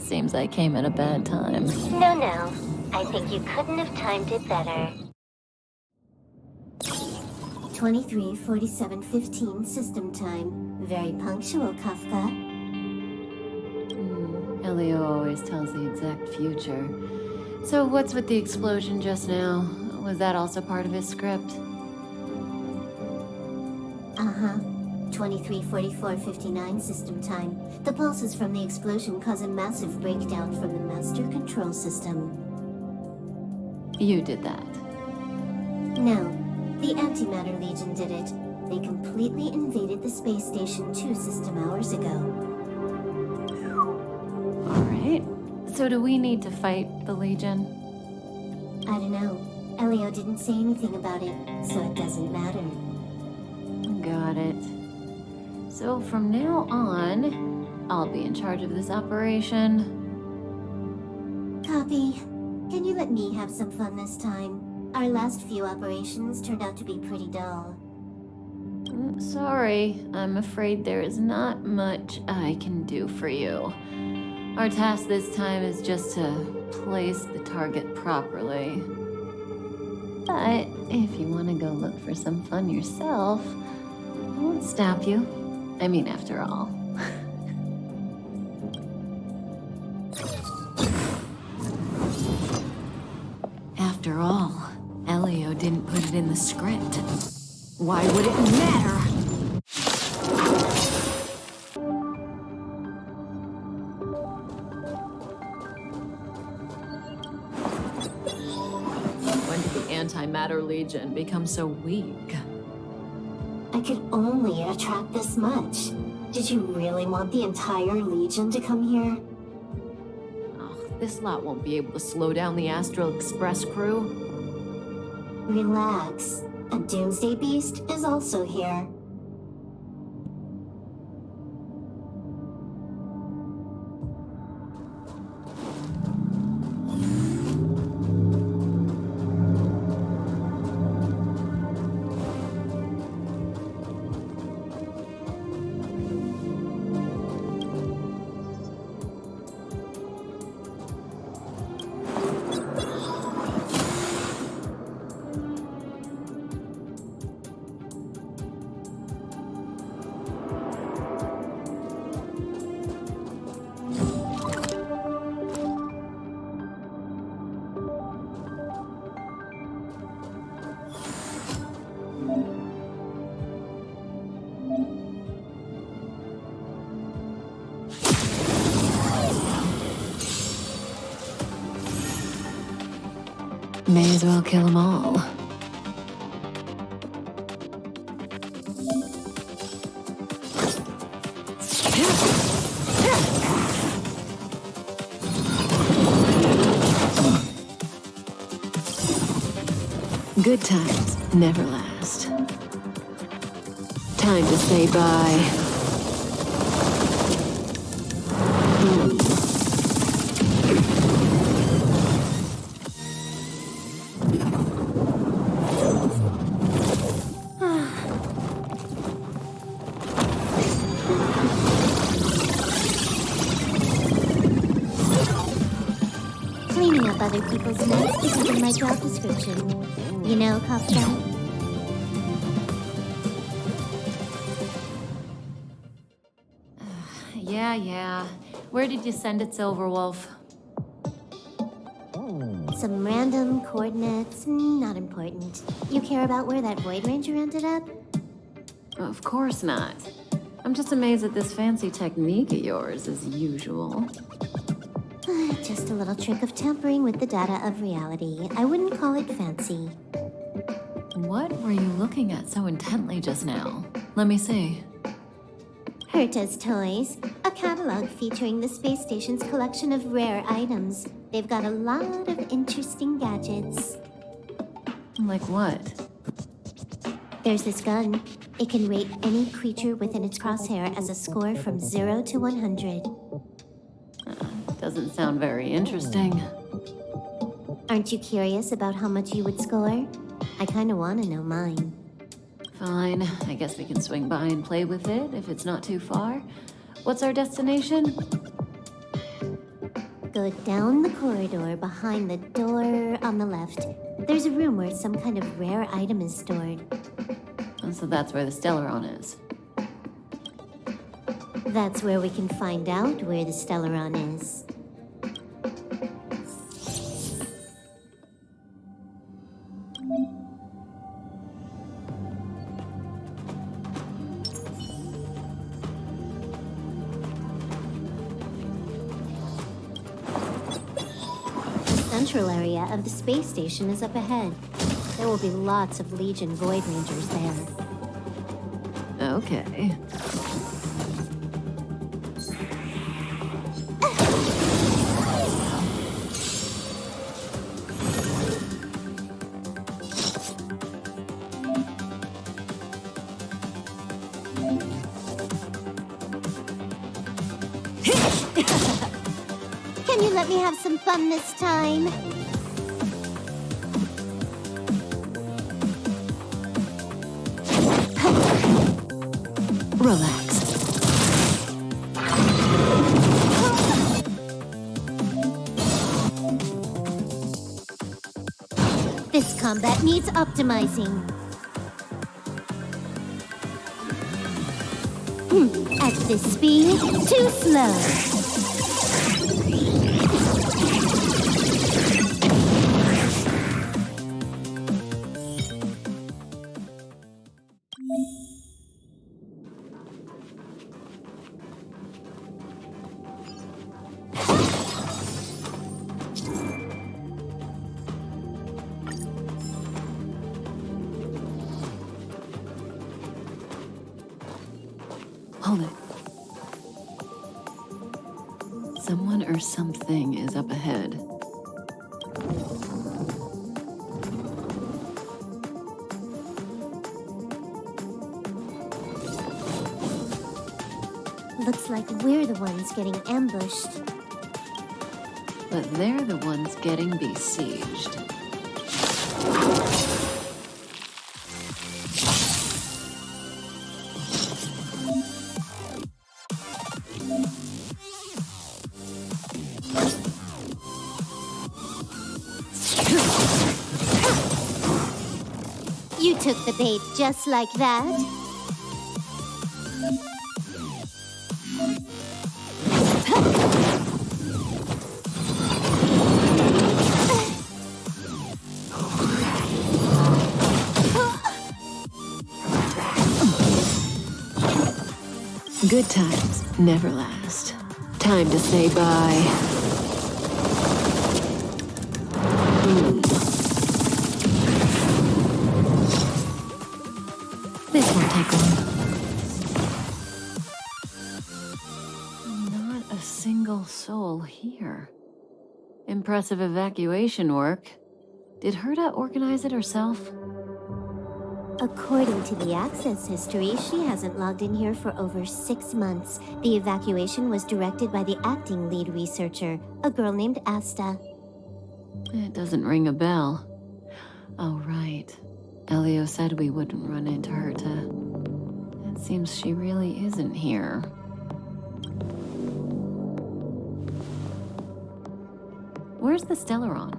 Seems I came at a bad time. No. I think you couldn't have timed it better. 23:47:15 system time. Very punctual, Kafka. Elio always tells the exact future. So what's with the explosion just now? Was that also part of his script? Uh-huh. 23:44:59 system time. The pulses from the explosion cause a massive breakdown from the master control system. You did that. No, the Antimatter Legion did it. They completely invaded the space station 2 system hours ago. Alright. So do we need to fight the Legion? I don't know. Elio didn't say anything about it, so it doesn't matter. Got it. So from now on, I'll be in charge of this operation. Copy. Can you let me have some fun this time? Our last few operations turned out to be pretty dull. Sorry, I'm afraid there is not much I can do for you. Our task this time is just to place the target properly. But if you want to go look for some fun yourself, I won't stop you. I mean, after all. After all, Elio didn't put it in the script. Why would it matter? When did the Antimatter Legion become so weak? I could only attract this much. Did you really want the entire Legion to come here? Oh, this lot won't be able to slow down the Astral Express crew. Relax. A Doomsday Beast is also here. May as well kill them all. Good times never last. Time to say bye. Cleaning up other people's mess isn't in my job description. You know, Kafka? Yeah. Where did you send it, Silverwolf? Some random coordinates, not important. You care about where that Void Ranger ended up? Of course not. I'm just amazed at this fancy technique of yours, as usual. Just a little trick of tampering with the data of reality. I wouldn't call it fancy. What were you looking at so intently just now? Let me see. Herta's Toys, a catalog featuring the space station's collection of rare items. They've got a lot of interesting gadgets. Like what? There's this gun. It can rate any creature within its crosshair as a score from 0 to 100. Doesn't sound very interesting. Aren't you curious about how much you would score? I kinda wanna know mine. Fine, I guess we can swing by and play with it if it's not too far. What's our destination? Go down the corridor behind the door on the left. There's a room where some kind of rare item is stored. And so that's where the Stellaron is. That's where we can find out where the Stellaron is. The central area of the space station is up ahead. There will be lots of Legion Void Rangers there. Okay. Can you let me have some fun this time? Relax. This combat needs optimizing. At this speed, too slow. Hold it. Someone or something is up ahead. Looks like we're the ones getting ambushed. But they're the ones getting besieged. You took the bait just like that. Good times never last. Time to say bye. This won't take long. Not a single soul here. Impressive evacuation work. Did Herta organize it herself? According to the access history, she hasn't logged in here for over 6 months. The evacuation was directed by the acting lead researcher, a girl named Asta. It doesn't ring a bell. Oh, right. Elio said we wouldn't run into Herta. It seems she really isn't here. Where's the Stellaron?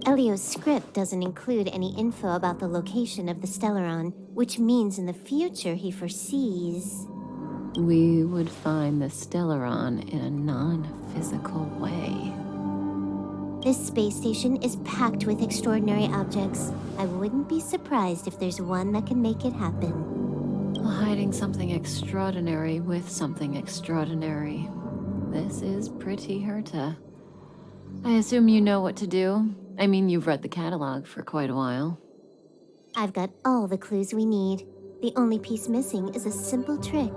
Elio's script doesn't include any info about the location of the Stellaron, which means in the future he foresees... We would find the Stellaron in a non-physical way. This space station is packed with extraordinary objects. I wouldn't be surprised if there's one that can make it happen. Hiding something extraordinary with something extraordinary. This is pretty Herta. I assume you know what to do? I mean, you've read the catalog for quite a while. I've got all the clues we need. The only piece missing is a simple trick.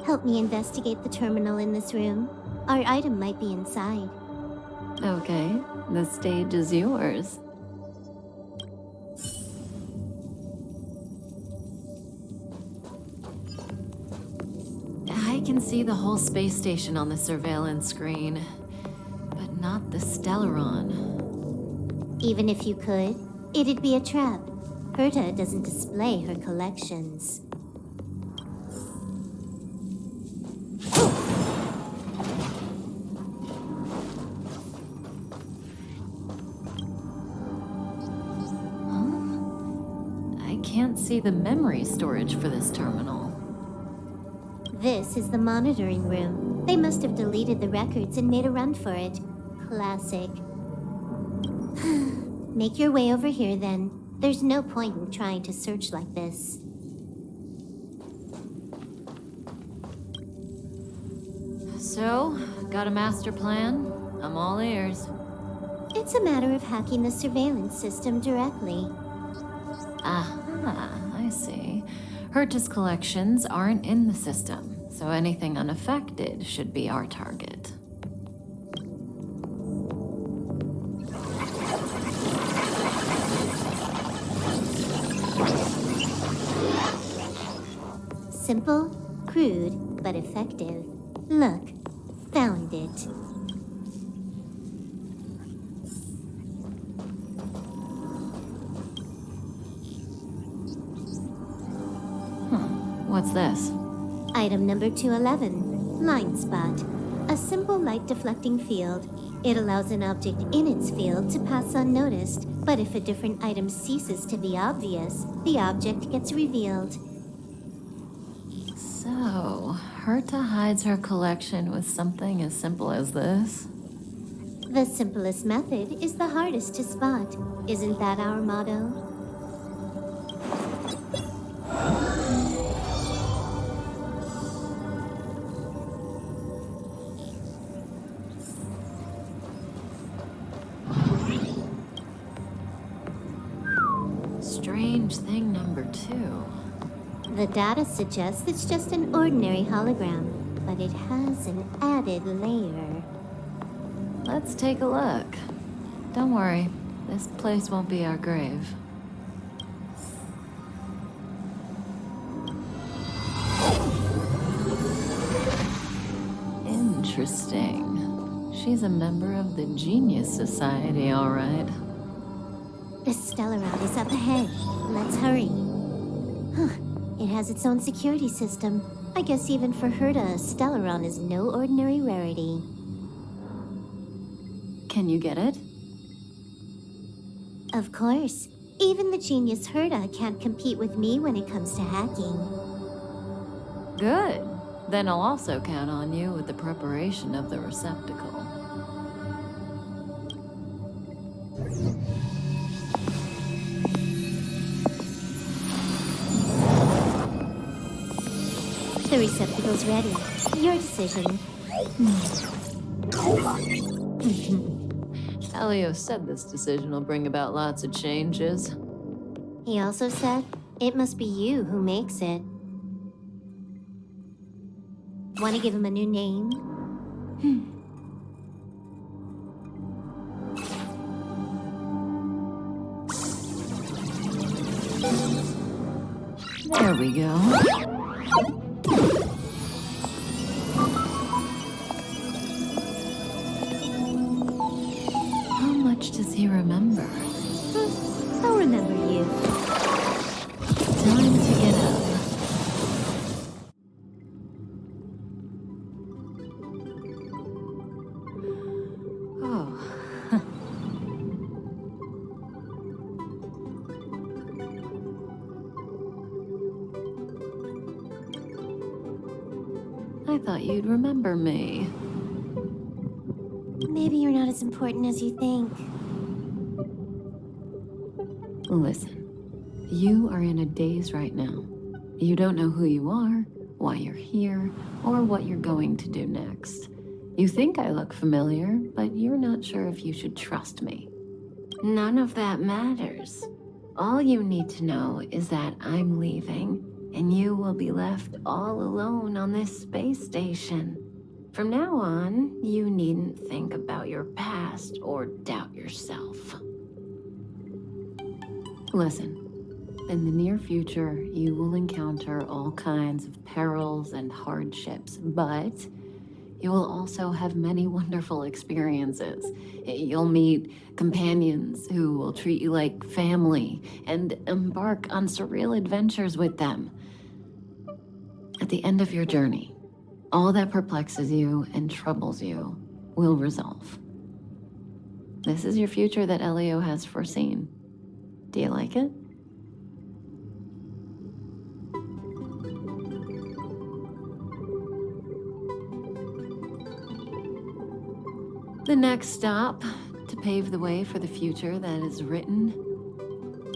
Help me investigate the terminal in this room. Our item might be inside. Okay, the stage is yours. I can see the whole space station on the surveillance screen, but not the Stellaron. Even if you could, it'd be a trap. Herta doesn't display her collections. can't see the memory storage for this terminal. This is the monitoring room. They must have deleted the records and made a run for it. Classic. Make your way over here then. There's no point in trying to search like this. So, got a master plan? I'm all ears. It's a matter of hacking the surveillance system directly. Aha, I see. Herta's collections aren't in the system, so anything unaffected should be our target. Simple, crude, but effective. Look, found it. What's this? Item number 211, line spot. A simple light deflecting field. It allows an object in its field to pass unnoticed, but if a different item ceases to be obvious, the object gets revealed. So, Herta hides her collection with something as simple as this? The simplest method is the hardest to spot. Isn't that our motto? Strange thing number 2. The data suggests it's just an ordinary hologram, but it has an added layer. Let's take a look. Don't worry, this place won't be our grave. Interesting. She's a member of the Genius Society, all right. The Stellaron is up ahead. Let's hurry. Huh. It has its own security system. I guess even for Herta, a Stellaron is no ordinary rarity. Can you get it? Of course. Even the genius Herta can't compete with me when it comes to hacking. Good. Then I'll also count on you with the preparation of the receptacle. The receptacle's ready. Your decision. Elio said this decision will bring about lots of changes. He also said, it must be you who makes it. Want to give him a new name? There we go. How much does he remember? I'll remember you. Time to get up. Oh. I thought you'd remember me. Maybe you're not as important as you think. Listen, you are in a daze right now. You don't know who you are, why you're here, or what you're going to do next. You think I look familiar, but you're not sure if you should trust me. None of that matters. All you need to know is that I'm leaving, and you will be left all alone on this space station. From now on, you needn't think about your past or doubt yourself. Listen, in the near future, you will encounter all kinds of perils and hardships, but you will also have many wonderful experiences. You'll meet companions who will treat you like family and embark on surreal adventures with them. At the end of your journey, all that perplexes you and troubles you will resolve. This is your future that Elio has foreseen. Do you like it? The next stop, to pave the way for the future that is written.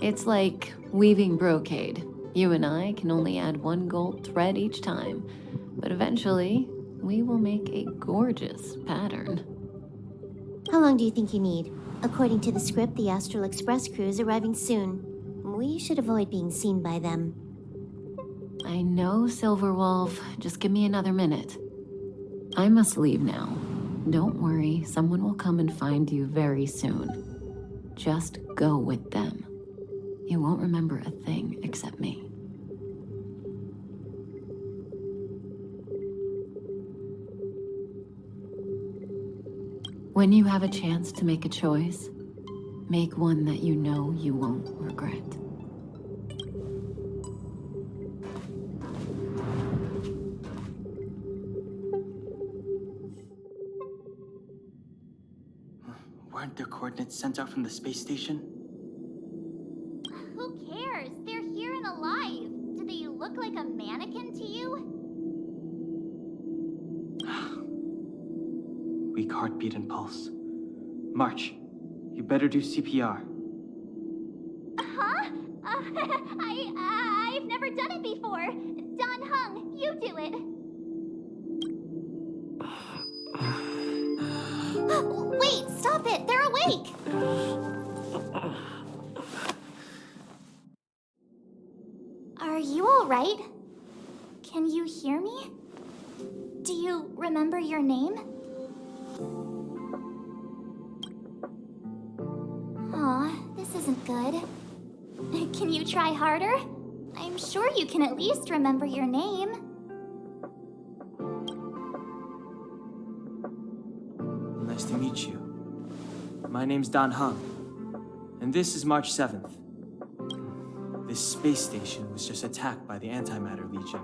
It's like weaving brocade. You and I can only add one gold thread each time, but eventually, we will make a gorgeous pattern. How long do you think you need? According to the script, the Astral Express crew is arriving soon. We should avoid being seen by them. I know, Silverwolf. Just give me another minute. I must leave now. Don't worry, someone will come and find you very soon. Just go with them. You won't remember a thing except me. When you have a chance to make a choice, make one that you know you won't regret. Weren't their coordinates sent out from the space station? Who cares? They're here and alive. Do they look like a mannequin to you? Weak heartbeat and pulse. March, you better do CPR. Huh? I've never done it before. Don Hung, you do it. Wait, stop it! They're awake! Are you alright? Can you hear me? Do you remember your name? Aw, this isn't good. Can you try harder? I'm sure you can at least remember your name. Nice to meet you. My name's Don Hung, and this is March 7th. This space station was just attacked by the Antimatter Legion.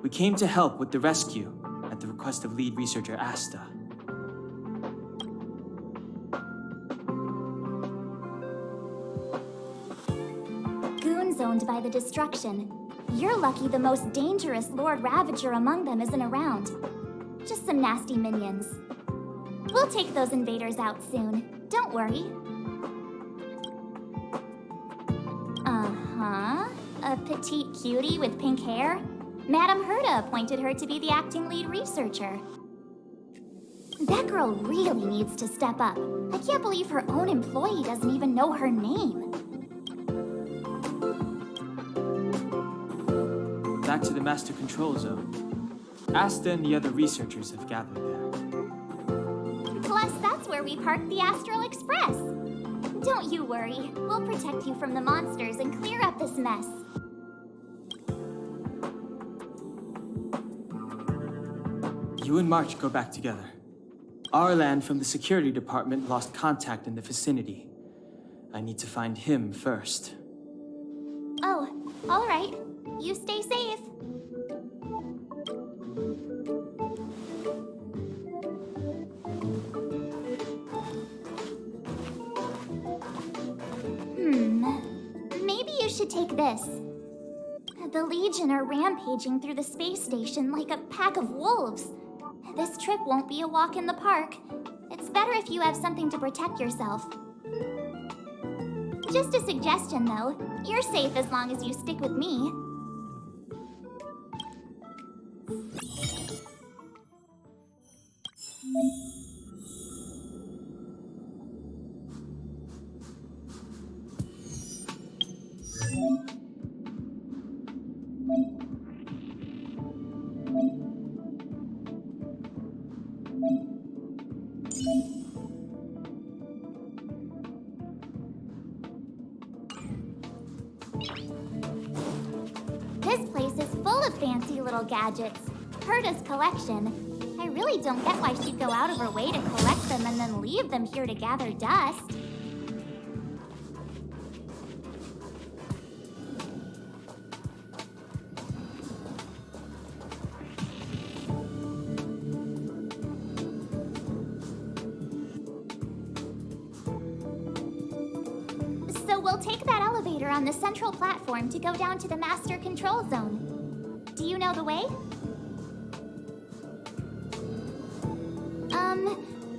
We came to help with the rescue at the request of lead researcher Asta. Goons owned by the destruction. You're lucky the most dangerous Lord Ravager among them isn't around. Just some nasty minions. We'll take those invaders out soon. Don't worry. Uh-huh. A petite cutie with pink hair? Madame Herta appointed her to be the acting lead researcher. That girl really needs to step up. I can't believe her own employee doesn't even know her name. Back to the Master Control Zone. Asta and the other researchers have gathered there. Plus, that's where we parked the Astral Express. Don't you worry. We'll protect you from the monsters and clear up this mess. You and March go back together. Arlan from the security department lost contact in the vicinity. I need to find him first. Oh, all right. You stay safe. Maybe you should take this. The Legion are rampaging through the space station like a pack of wolves. This trip won't be a walk in the park. It's better if you have something to protect yourself. Just a suggestion, though. You're safe as long as you stick with me. This place is full of fancy little gadgets. Herta's collection. I really don't get why she'd go out of her way to collect them and then leave them here to gather dust. So we'll take that elevator on the central platform to go down to the Master Control Zone. Do you know the way?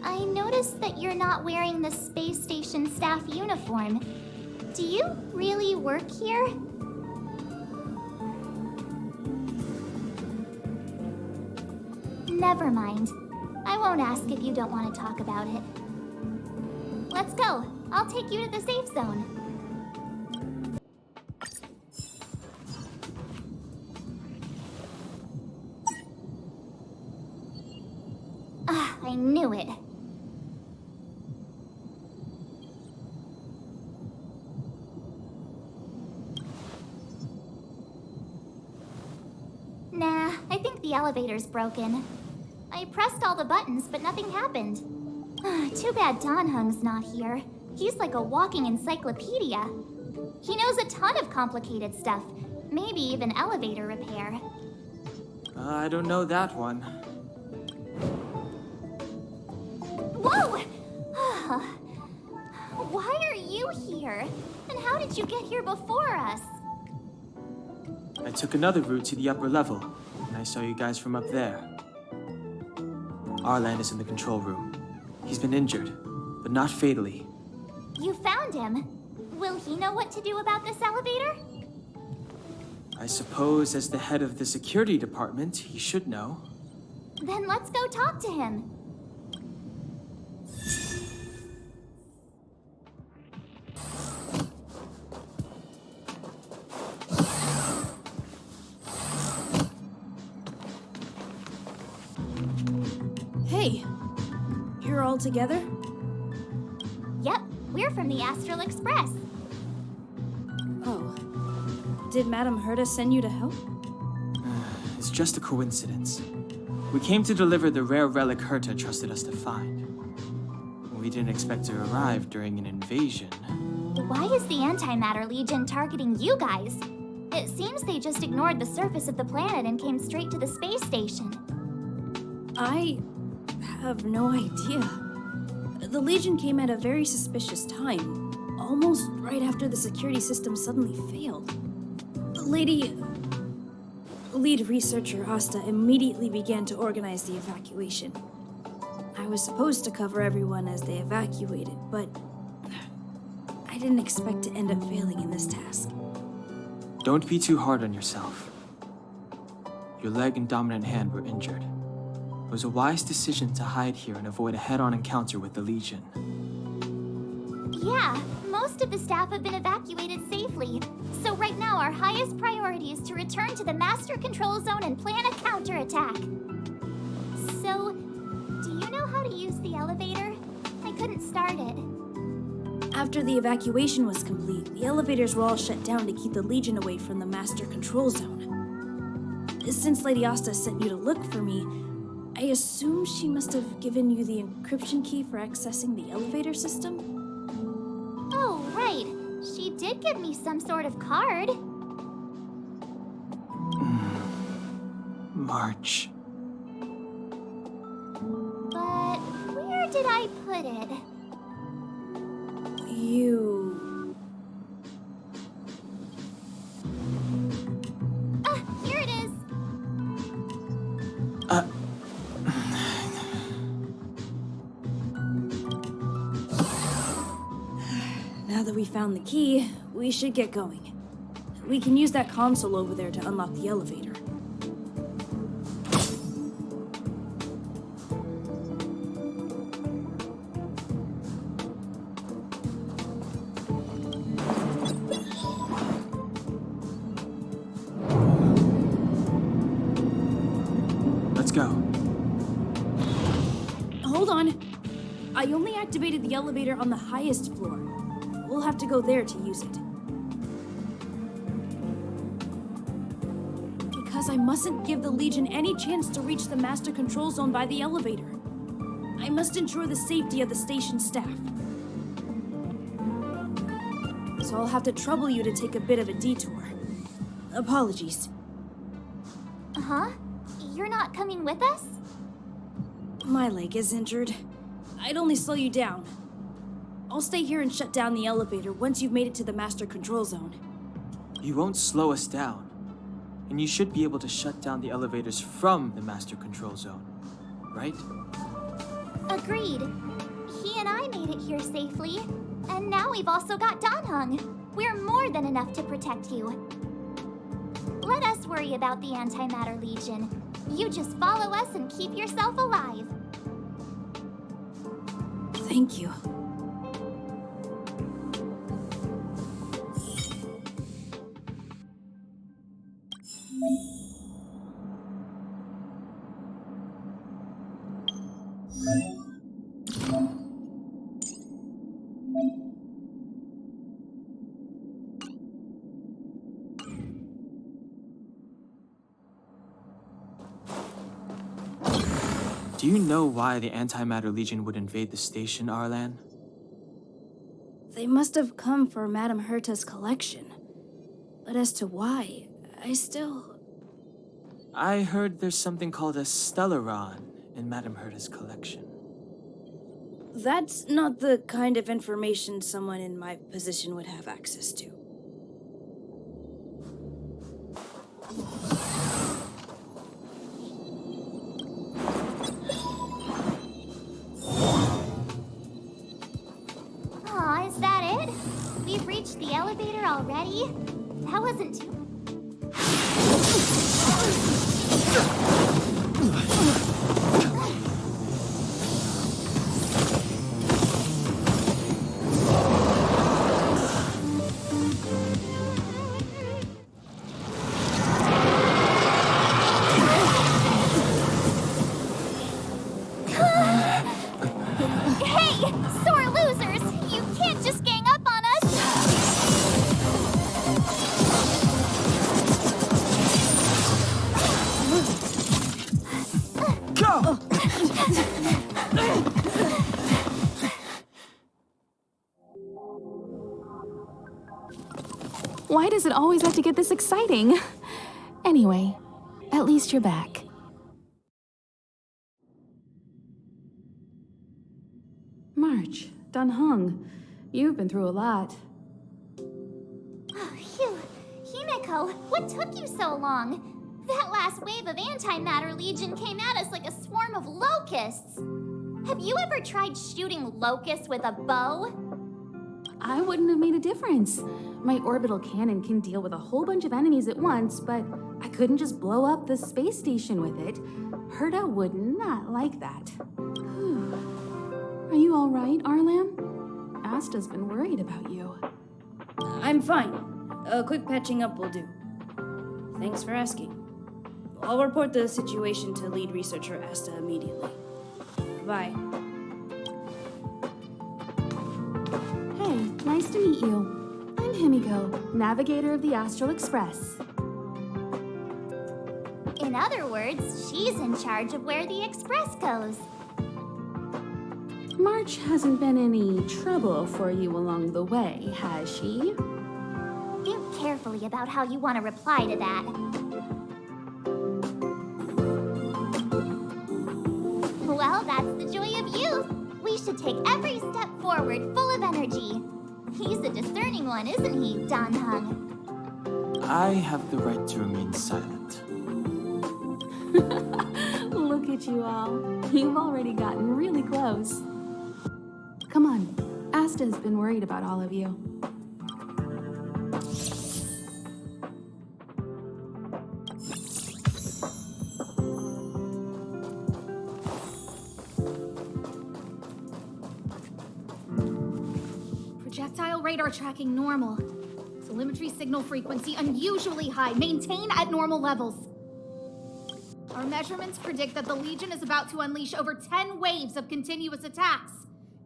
I noticed that you're not wearing the space station staff uniform. Do you really work here? Never mind. I won't ask if you don't want to talk about it. Let's go. I'll take you to the safe zone. Ah, I knew it. Nah, I think the elevator's broken. I pressed all the buttons, but nothing happened. Too bad Dan Hung's not here. He's like a walking encyclopedia. He knows a ton of complicated stuff, maybe even elevator repair. I don't know that one. Whoa! Why are you here? And how did you get here before us? I took another route to the upper level, and I saw you guys from up there. Arlan is in the control room. He's been injured, but not fatally. You found him. Will he know what to do about this elevator? I suppose as the head of the security department, he should know. Then let's go talk to him. Hey, you're all together? Yep, we're from the Astral Express. Oh. Did Madame Herta send you to help? It's just a coincidence. We came to deliver the rare relic Herta trusted us to find. We didn't expect to arrive during an invasion. Why is the Antimatter Legion targeting you guys? It seems they just ignored the surface of the planet and came straight to the space station. I have no idea. The Legion came at a very suspicious time, almost right after the security system suddenly failed. Lead researcher Asta immediately began to organize the evacuation. I was supposed to cover everyone as they evacuated, but I didn't expect to end up failing in this task. Don't be too hard on yourself. Your leg and dominant hand were injured. It was a wise decision to hide here and avoid a head-on encounter with the Legion. Yeah, most of the staff have been evacuated safely. So right now our highest priority is to return to the Master Control Zone and plan a counterattack. So, do you know how to use the elevator? I couldn't start it. After the evacuation was complete, the elevators were all shut down to keep the Legion away from the Master Control Zone. Since Lady Asta sent you to look for me, I assume she must have given you the encryption key for accessing the elevator system? Oh, right. She did give me some sort of card. March. But where did I put it? You... Here it is. Now that we found the key, we should get going. We can use that console over there to unlock the elevator. Let's go. Hold on. I only activated the elevator on the highest floor. We'll have to go there to use it. Because I mustn't give the Legion any chance to reach the Master Control Zone by the elevator. I must ensure the safety of the station staff. So I'll have to trouble you to take a bit of a detour. Apologies. Huh? You're not coming with us? My leg is injured. I'd only slow you down. I'll stay here and shut down the elevator once you've made it to the Master Control Zone. You won't slow us down. And you should be able to shut down the elevators from the Master Control Zone, right? Agreed. and I made it here safely. And now we've also got Danhung. We're more than enough to protect you. Let us worry about the Antimatter Legion. You just follow us and keep yourself alive. Thank you. Do you know why the Antimatter Legion would invade the station, Arlan? They must have come for Madame Herta's collection. But as to why, I heard there's something called a Stellaron in Madame Herta's collection. That's not the kind of information someone in my position would have access to. Aw, is that it? We've reached the elevator already? That wasn't too... Hey, sore losers! You can't just gang up on us! Go! Why does it always have to get this exciting? Anyway, at least you're back. March, Danhung, you've been through a lot. Oh, phew. Himeko, what took you so long? That last wave of Antimatter Legion came at us like a swarm of locusts. Have you ever tried shooting locusts with a bow? I wouldn't have made a difference. My orbital cannon can deal with a whole bunch of enemies at once, but I couldn't just blow up the space station with it. Herta would not like that. Are you all right, Arlan? Asta's been worried about you. I'm fine. A quick patching up will do. Thanks for asking. I'll report the situation to lead researcher Asta immediately. Bye. Hey, nice to meet you. I'm Himiko, navigator of the Astral Express. In other words, she's in charge of where the express goes. March hasn't been any trouble for you along the way, has she? Think carefully about how you want to reply to that. Well, that's the joy of youth. We should take every step forward full of energy. He's a discerning one, isn't he, Danhung? I have the right to remain silent. Look at you all. You've already gotten really close. Come on. Asta's been worried about all of you. Projectile radar tracking normal. Telemetry signal frequency unusually high. Maintain at normal levels. Our measurements predict that the Legion is about to unleash over 10 waves of continuous attacks.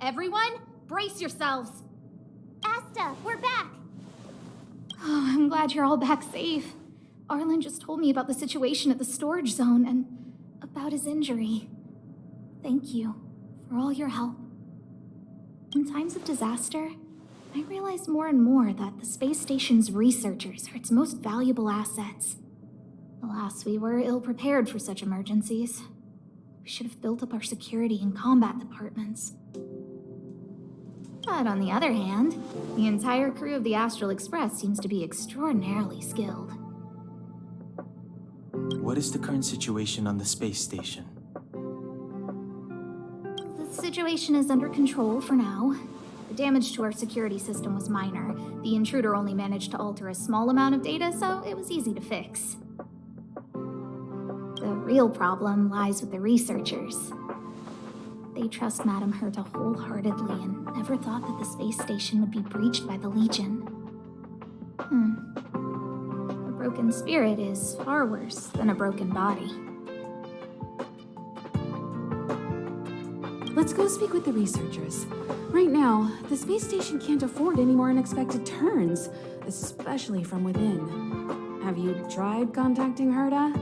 Everyone, brace yourselves. Asta, we're back. Oh, I'm glad you're all back safe. Arlen just told me about the situation at the storage zone and about his injury. Thank you for all your help. In times of disaster, I realize more and more that the space station's researchers are its most valuable assets. Alas, we were ill-prepared for such emergencies. We should have built up our security and combat departments. But on the other hand, the entire crew of the Astral Express seems to be extraordinarily skilled. What is the current situation on the space station? The situation is under control for now. The damage to our security system was minor. The intruder only managed to alter a small amount of data, so it was easy to fix. The real problem lies with the researchers. They trust Madame Herta wholeheartedly and never thought that the space station would be breached by the Legion. A broken spirit is far worse than a broken body. Let's go speak with the researchers. Right now, the space station can't afford any more unexpected turns, especially from within. Have you tried contacting Herta?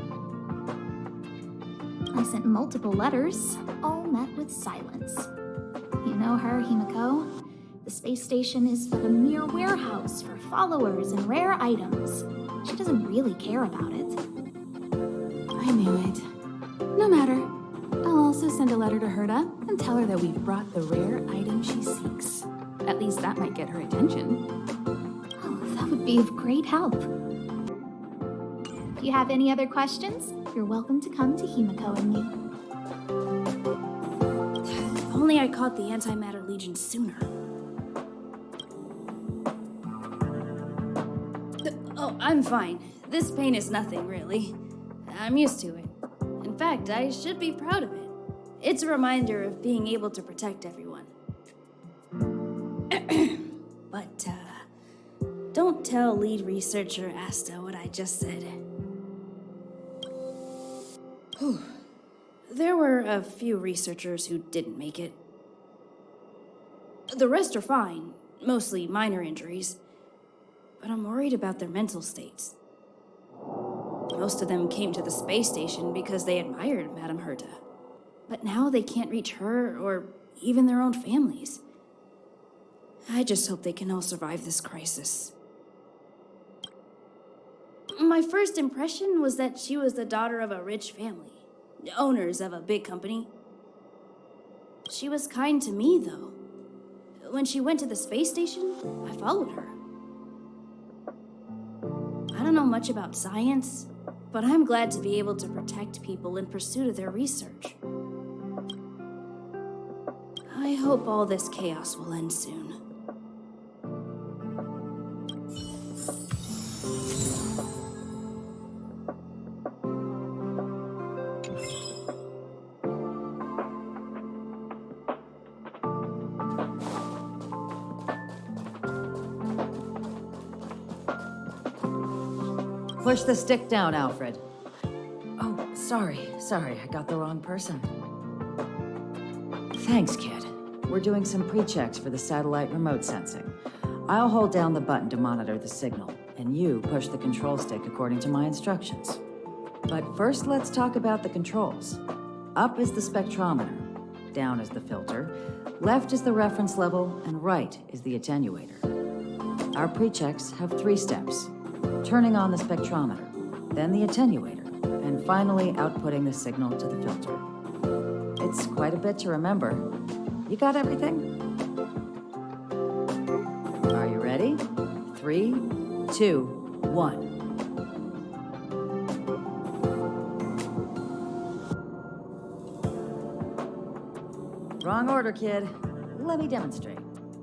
I sent multiple letters, all met with silence. You know her, Himiko? The space station is but a mere warehouse for followers and rare items. She doesn't really care about it. I knew it. No matter. I'll also send a letter to Herta and tell her that we've brought the rare item she seeks. At least that might get her attention. Oh, that would be of great help. If you have any other questions, you're welcome to come to Himiko and me. If only I caught the Antimatter Legion sooner. Oh, I'm fine. This pain is nothing, really. I'm used to it. In fact, I should be proud of it. It's a reminder of being able to protect everyone. But, don't tell lead researcher Asta what I just said. Whew. There were a few researchers who didn't make it. The rest are fine, mostly minor injuries. But I'm worried about their mental states. Most of them came to the space station because they admired Madame Herta. But now they can't reach her or even their own families. I just hope they can all survive this crisis. My first impression was that she was the daughter of a rich family, owners of a big company. She was kind to me, though. When she went to the space station, I followed her. I don't know much about science, but I'm glad to be able to protect people in pursuit of their research. I hope all this chaos will end soon. Push the stick down, Alfred. Oh, sorry, I got the wrong person. Thanks, kid. We're doing some pre-checks for the satellite remote sensing. I'll hold down the button to monitor the signal, and you push the control stick according to my instructions. But first, let's talk about the controls. Up is the spectrometer, down is the filter, left is the reference level, and right is the attenuator. Our pre-checks have 3 steps. Turning on the spectrometer, then the attenuator, and finally outputting the signal to the filter. It's quite a bit to remember. You got everything? Are you ready? 3, 2, 1. Wrong order, kid. Let me demonstrate.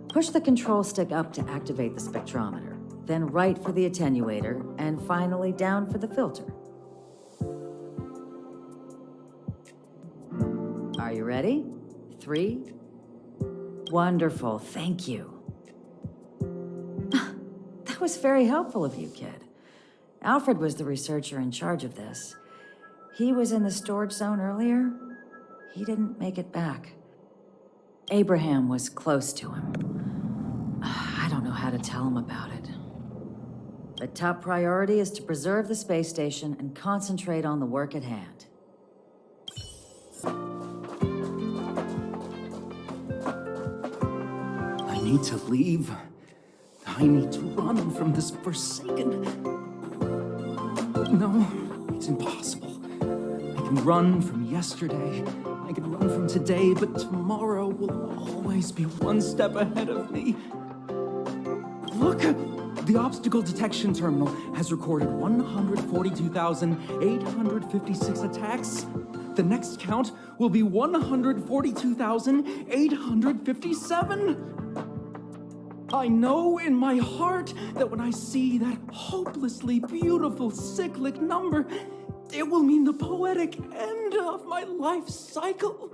Push the control stick up to activate the spectrometer, then right for the attenuator, and finally down for the filter. Are you ready? 3. Wonderful, thank you. That was very helpful of you, kid. Alfred was the researcher in charge of this. He was in the storage zone earlier. He didn't make it back. Abraham was close to him. I don't know how to tell him about it. The top priority is to preserve the space station and concentrate on the work at hand. I need to leave. I need to run from this forsaken... No, it's impossible. I can run from yesterday. I can run from today, but tomorrow will always be one step ahead of me. Look! The obstacle detection terminal has recorded 142,856 attacks. The next count will be 142,857. I know in my heart that when I see that hopelessly beautiful cyclic number, it will mean the poetic end of my life cycle.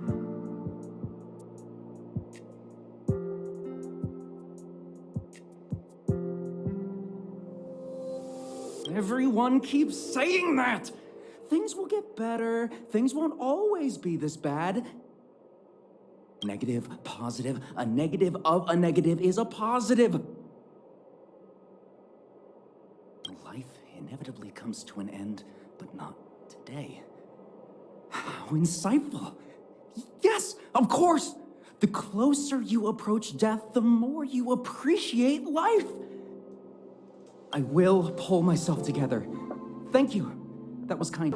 Everyone keeps saying that. Things will get better. Things won't always be this bad. Negative, positive, a negative of a negative is a positive. Life inevitably comes to an end, but not today. How insightful. Yes, of course. The closer you approach death, the more you appreciate life. I will pull myself together. Thank you. That was kind.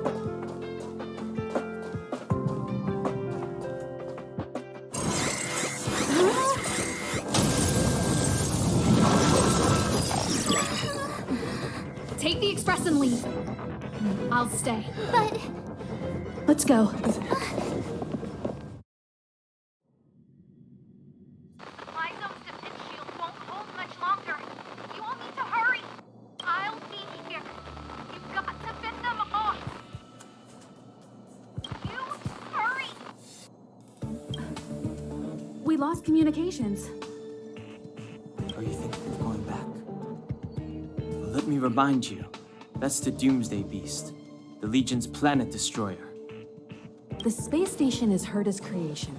Take the express and leave. I'll stay. But Let's go. My zone's defense shield won't hold much longer. You all need to hurry. I'll be here. You've got to fend them off. You hurry. We lost communications. Are you thinking of going back? Well, let me remind you. That's the Doomsday Beast, the Legion's planet destroyer. The space station is Herta's creation.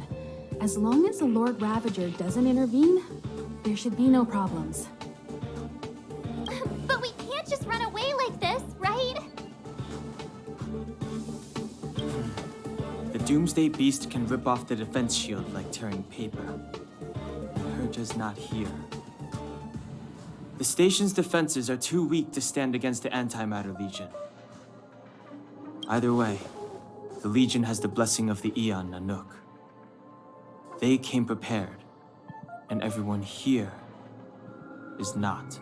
As long as the Lord Ravager doesn't intervene, there should be no problems. but we can't just run away like this, right? The Doomsday Beast can rip off the defense shield like tearing paper. Herta's not here. The station's defenses are too weak to stand against the Antimatter Legion. Either way, the Legion has the blessing of the Aeon Nanook. They came prepared, and everyone here is not.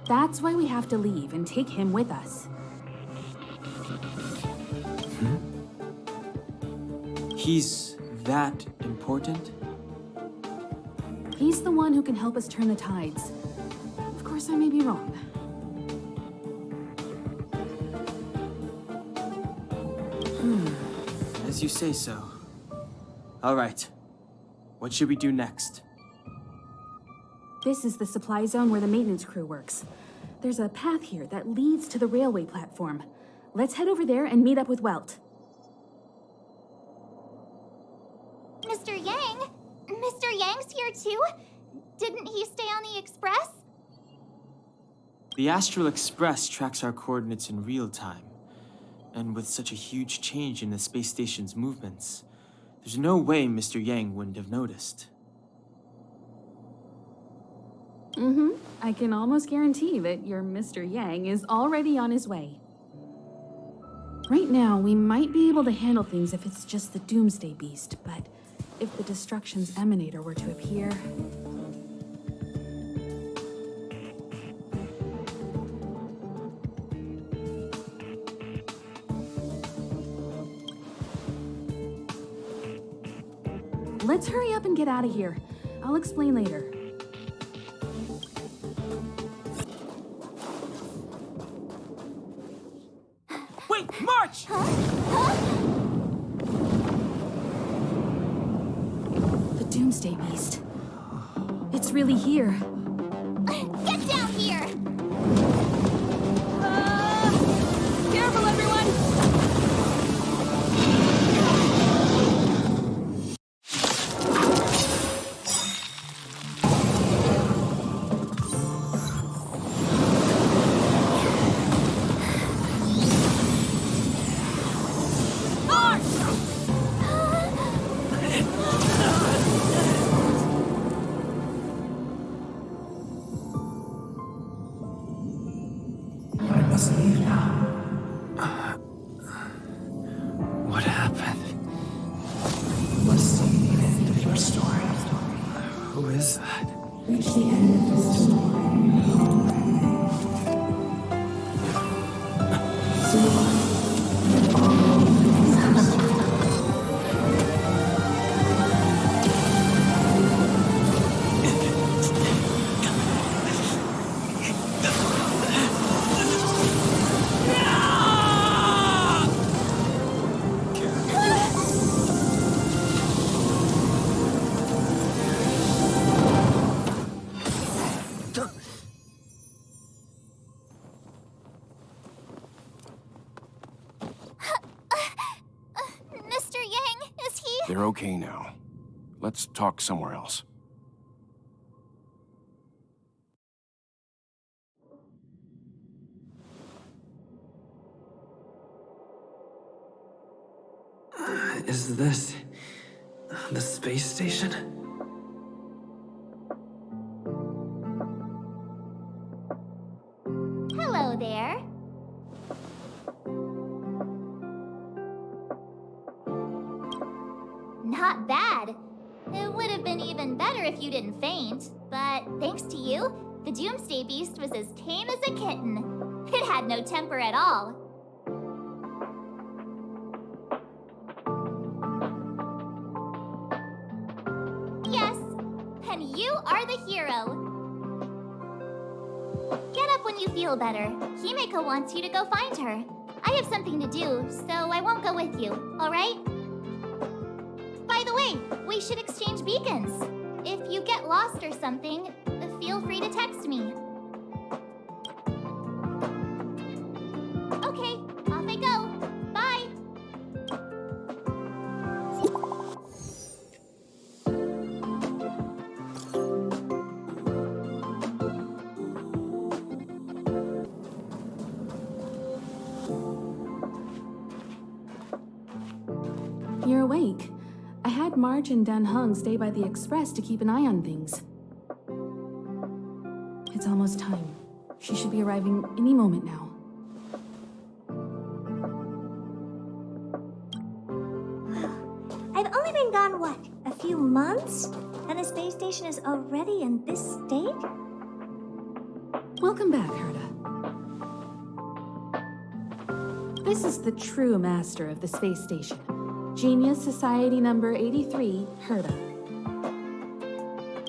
That's why we have to leave and take him with us. He's that important? He's the one who can help us turn the tides. Of course, I may be wrong. As you say so. All right. What should we do next? This is the supply zone where the maintenance crew works. There's a path here that leads to the railway platform. Let's head over there and meet up with Welt. Mr. Yang? Mr. Yang's here too? Didn't he stay on the Express? The Astral Express tracks our coordinates in real time. And with such a huge change in the space station's movements, there's no way Mr. Yang wouldn't have noticed. I can almost guarantee that your Mr. Yang is already on his way. Right now, we might be able to handle things if it's just the Doomsday Beast, but if the Destruction's Emanator were to appear... Let's hurry up and get out of here. I'll explain later. Wait, March! The Doomsday Beast. It's really here. Get down here! Careful, everyone! What happened? Must see the end of your story. Who is that? Reach the end of the story. So, all things okay now. Let's talk somewhere else. Is this the space station? Hello there. Not bad. It would have been even better if you didn't faint, but thanks to you, the Doomsday Beast was as tame as a kitten. It had no temper at all. Yes, and you are the hero. Get up when you feel better. Himeko wants you to go find her. I have something to do, so I won't go with you, alright? By the way, we should exchange beacons. If you get lost or something, feel free to text me. Okay, off I go. Bye! You're awake. I had March and Dan Hung stay by the Express to keep an eye on things. It's almost time. She should be arriving any moment now. I've only been gone, what, a few months? And the space station is already in this state? Welcome back, Herta. This is the true master of the space station. Genius Society number 83, Herta.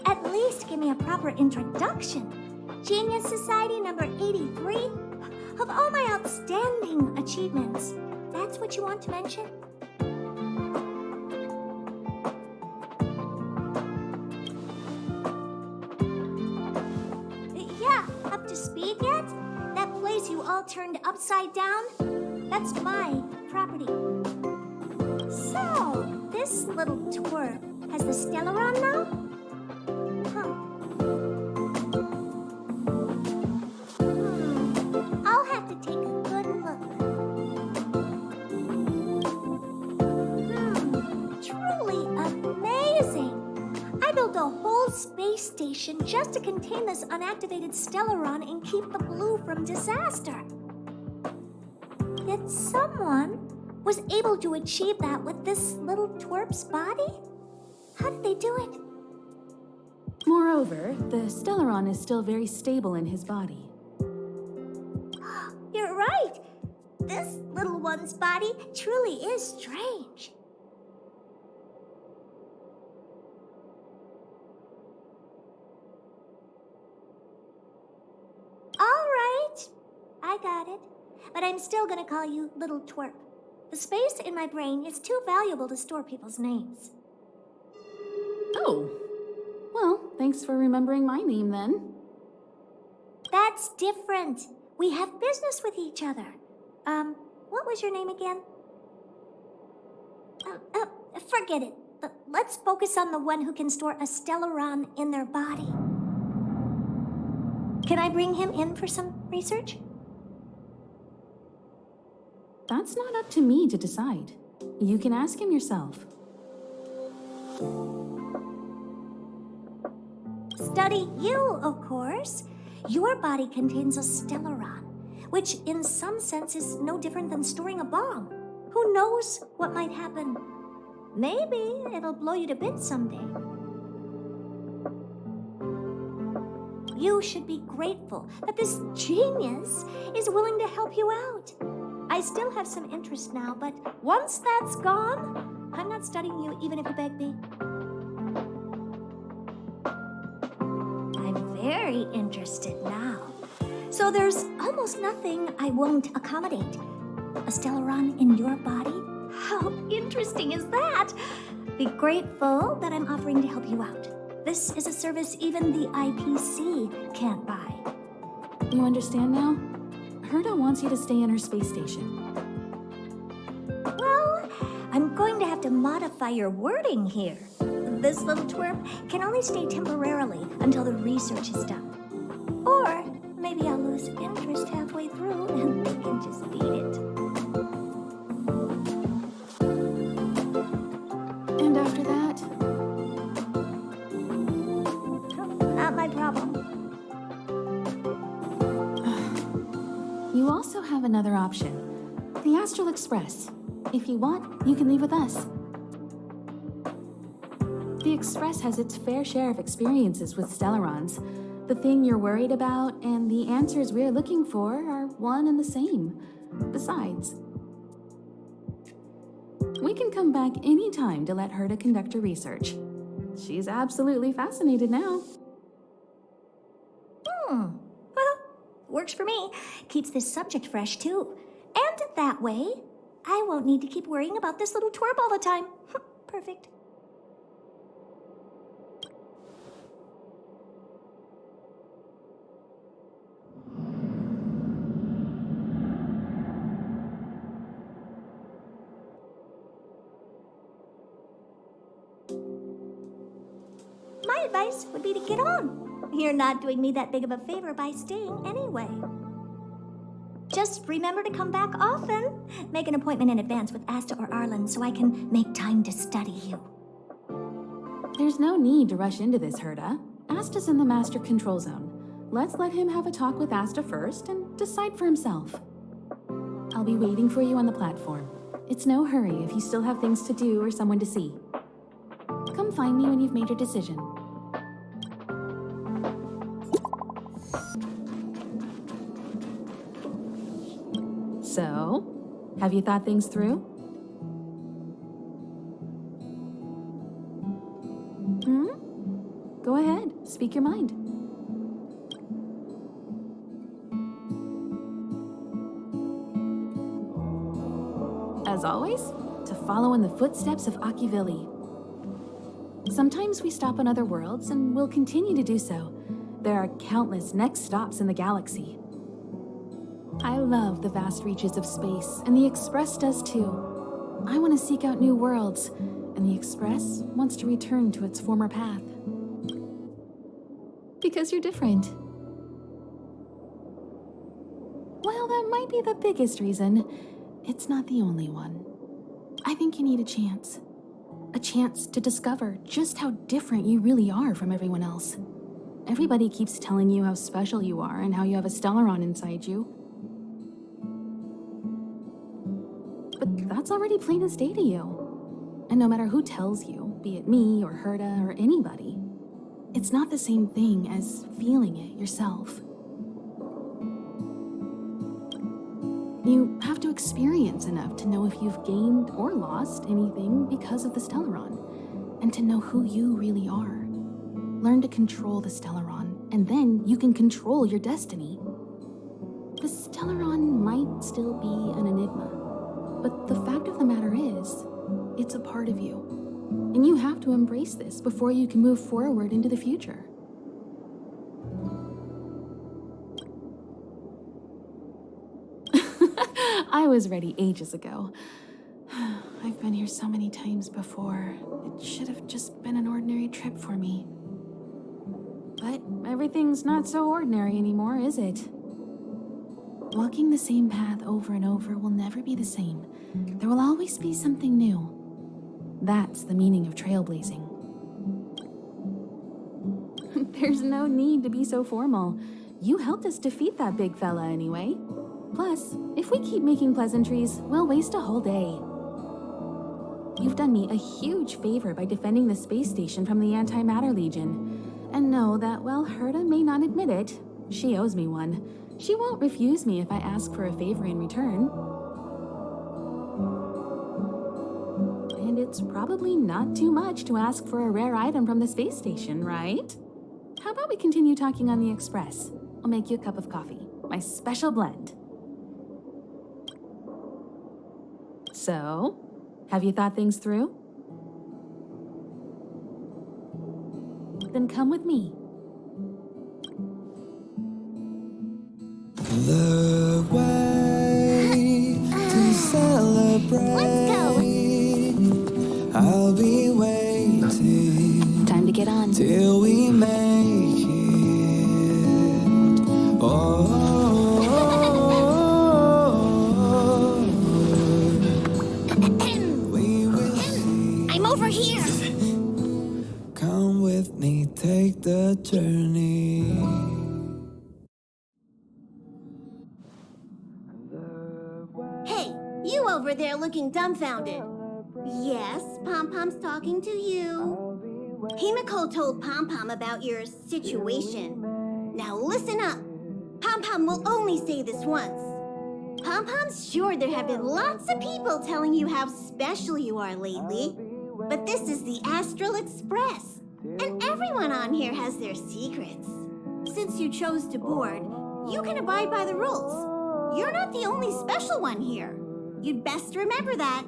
At least give me a proper introduction. Genius Society number 83? Of all my outstanding achievements, that's what you want to mention? Yeah, up to speed yet? That place you all turned upside down? That's my property. So, this little twerp has the Stellaron now? Huh. I'll have to take a good look. Truly amazing! I built a whole space station just to contain this unactivated Stellaron and keep the blue from disaster. Yet someone was able to achieve that with this little twerp's body? How did they do it? Moreover, the Stellaron is still very stable in his body. You're right. This little one's body truly is strange. All right. I got it. But I'm still gonna call you Little Twerp. The space in my brain is too valuable to store people's names. Oh. Well, thanks for remembering my name then. That's different. We have business with each other. What was your name again? Forget it. Let's focus on the one who can store a Stellaron in their body. Can I bring him in for some research? That's not up to me to decide. You can ask him yourself. Study you, of course. Your body contains a Stellaron, which in some sense is no different than storing a bomb. Who knows what might happen? Maybe it'll blow you to bits someday. You should be grateful that this genius is willing to help you out. I still have some interest now, but once that's gone, I'm not studying you even if you beg me. I'm very interested now. So there's almost nothing I won't accommodate. A Stellaron in your body? How interesting is that? Be grateful that I'm offering to help you out. This is a service even the IPC can't buy. You understand now? Herta wants you to stay in her space station. Well, I'm going to have to to modify your wording here. This little twerp can only stay temporarily until the research is done. Or maybe I'll lose interest halfway through and they can just beat it. And after that? Not my problem. You also have another option. The Astral Express. If you want, you can leave with us. The Express has its fair share of experiences with Stellarons. The thing you're worried about and the answers we're looking for are one and the same. Besides, we can come back any time to let Herta conduct her research. She's absolutely fascinated now. Well, works for me. Keeps this subject fresh, too. And that way, I won't need to keep worrying about this little twerp all the time. Perfect. My advice would be to get on. You're not doing me that big of a favor by staying anyway. Just remember to come back often. Make an appointment in advance with Asta or Arlen so I can make time to study you. There's no need to rush into this, Herta. Asta's in the Master Control Zone. Let's let him have a talk with Asta first and decide for himself. I'll be waiting for you on the platform. It's no hurry if you still have things to do or someone to see. Come find me when you've made your decision. So, have you thought things through? Go ahead, speak your mind. As always, to follow in the footsteps of Akivili. Sometimes we stop on other worlds, and we'll continue to do so. There are countless next stops in the galaxy. I love the vast reaches of space, and the Express does too. I want to seek out new worlds, and the Express wants to return to its former path. Because you're different. While that might be the biggest reason, it's not the only one. I think you need a chance. A chance to discover just how different you really are from everyone else. Everybody keeps telling you how special you are and how you have a Stellaron inside you. But that's already plain as day to you. And no matter who tells you, be it me or Herta or anybody, it's not the same thing as feeling it yourself. You have to experience enough to know if you've gained or lost anything because of the Stellaron, and to know who you really are. Learn to control the Stellaron, and then you can control your destiny. The Stellaron might still be an enigma, but the fact of the matter is, it's a part of you. And you have to embrace this before you can move forward into the future. I was ready ages ago. I've been here so many times before. It should have just been an ordinary trip for me. But everything's not so ordinary anymore, is it? Walking the same path over and over will never be the same. There will always be something new. That's the meaning of trailblazing. There's no need to be so formal. You helped us defeat that big fella anyway. Plus, if we keep making pleasantries, we'll waste a whole day. You've done me a huge favor by defending the space station from the Antimatter Legion. And know that while Herta may not admit it, she owes me one. She won't refuse me if I ask for a favor in return. And it's probably not too much to ask for a rare item from the space station, right? How about we continue talking on the Express? I'll make you a cup of coffee, my special blend. So, have you thought things through? Then come with me. The way to celebrate. Let's go. on. till we make it. We will see. I'm over here. Come with me, take the journey. Hey, you over there looking dumbfounded. Yes, Pom Pom's talking to you. Himiko told Pom Pom about your situation. Now listen up. Pom Pom will only say this once. Pom Pom's sure there have been lots of people telling you how special you are lately. But this is the Astral Express. And everyone on here has their secrets. Since you chose to board, you can abide by the rules. You're not the only special one here. You'd best remember that.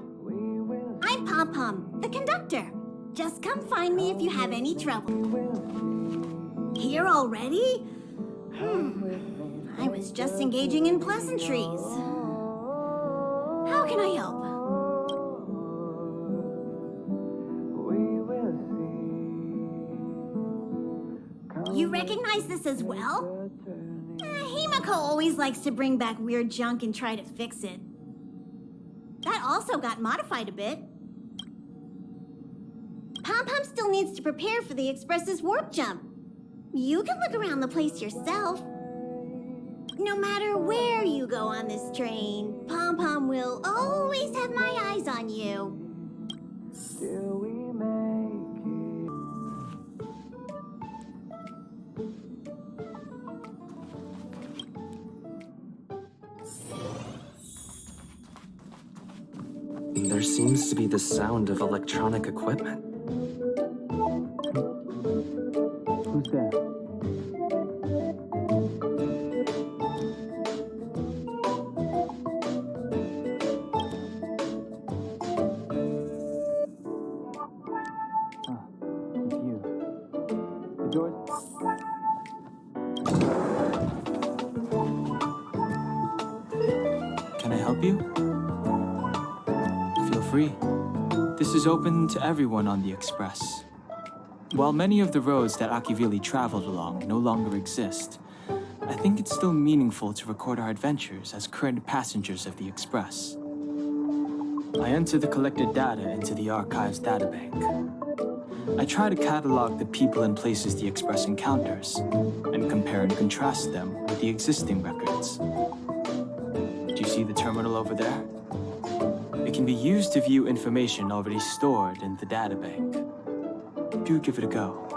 I'm Pom Pom, the conductor. Just come find me if you have any trouble. Here already? I was just engaging in pleasantries. How can I help? You recognize this as well? Himiko always likes to bring back weird junk and try to fix it. That also got modified a bit. Pom Pom still needs to prepare for the Express's warp jump. You can look around the place yourself. No matter where you go on this train, Pom Pom will always have my eyes on you. Till we make it. There seems to be the sound of electronic equipment. Who's there? It's you. The door's... Can I help you? Feel free. This is open to everyone on the Express. While many of the roads that Akivili traveled along no longer exist, I think it's still meaningful to record our adventures as current passengers of the Express. I enter the collected data into the Archives databank. I try to catalog the people and places the Express encounters, and compare and contrast them with the existing records. Do you see the terminal over there? It can be used to view information already stored in the databank. Do give it a go.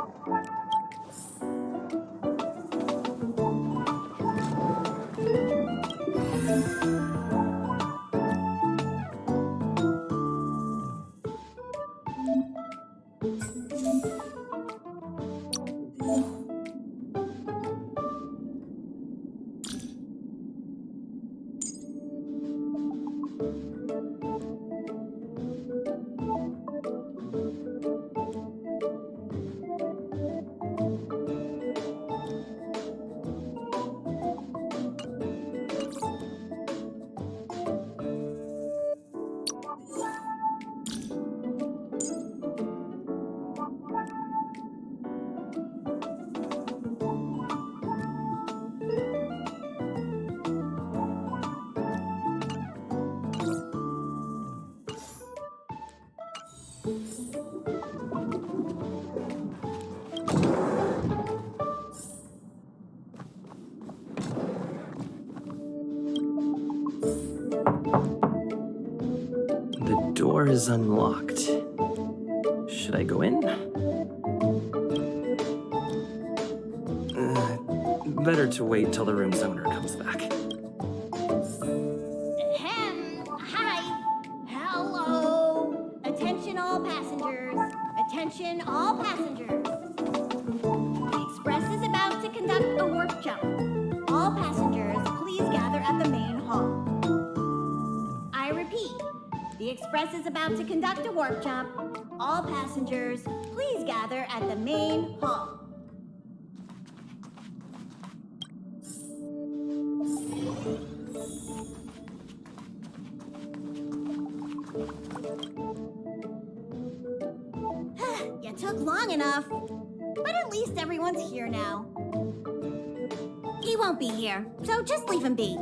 The door is unlocked. Should I go in? Better to wait till the room's owner comes back. Hi. Hello. Attention all passengers. Attention all passengers. The Express is about to conduct a warp jump. All passengers, please gather at the main hall. I repeat, the Express is about to conduct a warp jump. All passengers, please gather at the main hall. You took long enough. But at least everyone's here now. He won't be here, so just leave him be.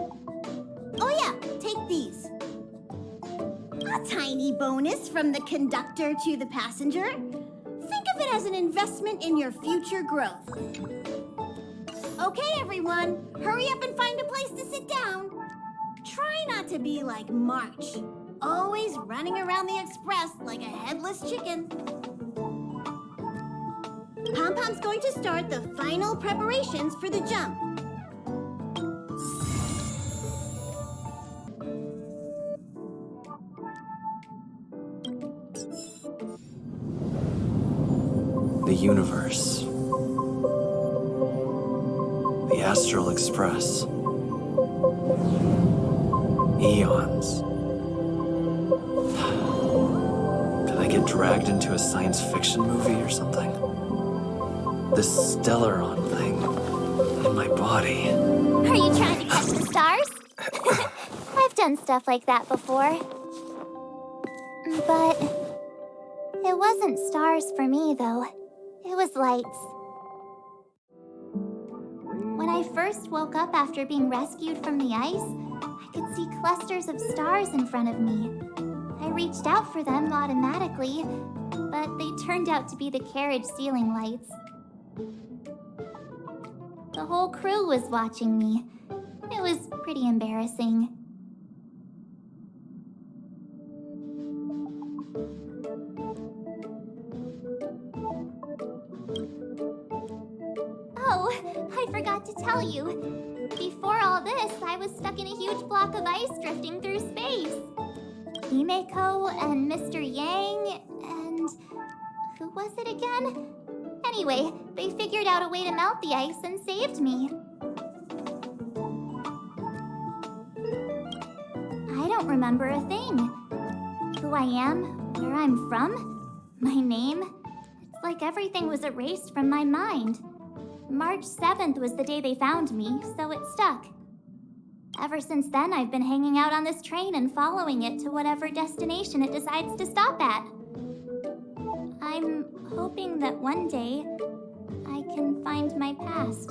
Oh yeah, take these. A tiny bonus from the conductor to the passenger. Think of it as an investment in your future growth. Okay, everyone, hurry up and find a place to sit down. Try not to be like March, always running around the express like a headless chicken. Pom-Pom's going to start the final preparations for the jump. The universe. The Astral Express. Eons. Did I get dragged into a science fiction movie or something? This Stellaron thing in my body. Are you trying to catch the stars? I've done stuff like that before. But it wasn't stars for me, though. It was lights. When I first woke up after being rescued from the ice, I could see clusters of stars in front of me. I reached out for them automatically, but they turned out to be the carriage ceiling lights. The whole crew was watching me. It was pretty embarrassing. Oh, I forgot to tell you. Before all this, I was stuck in a huge block of ice drifting through space. Himeko and Mr. Yang and... who was it again? Anyway, they figured out a way to melt the ice and saved me. I don't remember a thing. Who I am, where I'm from, my name. It's like everything was erased from my mind. March 7th was the day they found me, so it stuck. Ever since then, I've been hanging out on this train and following it to whatever destination it decides to stop at. I'm hoping that one day I can find my past.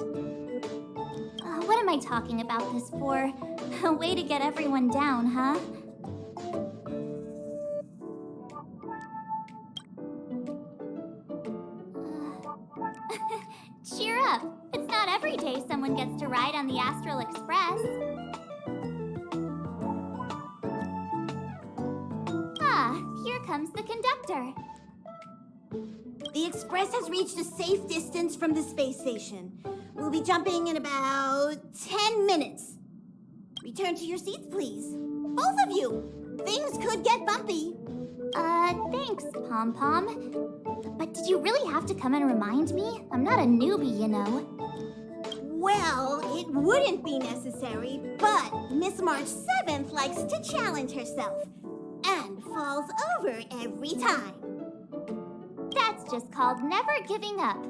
What am I talking about this for? A way to get everyone down, huh? Cheer up! It's not every day someone gets to ride on the Astral Express. Ah, here comes the conductor. The Express has reached a safe distance from the space station. We'll be jumping in about 10 minutes. Return to your seats, please. Both of you! Things could get bumpy. Thanks, Pom-Pom. But did you really have to come and remind me? I'm not a newbie, you know. Well, it wouldn't be necessary, but Miss March 7th likes to challenge herself. And falls over every time. That's just called never giving up.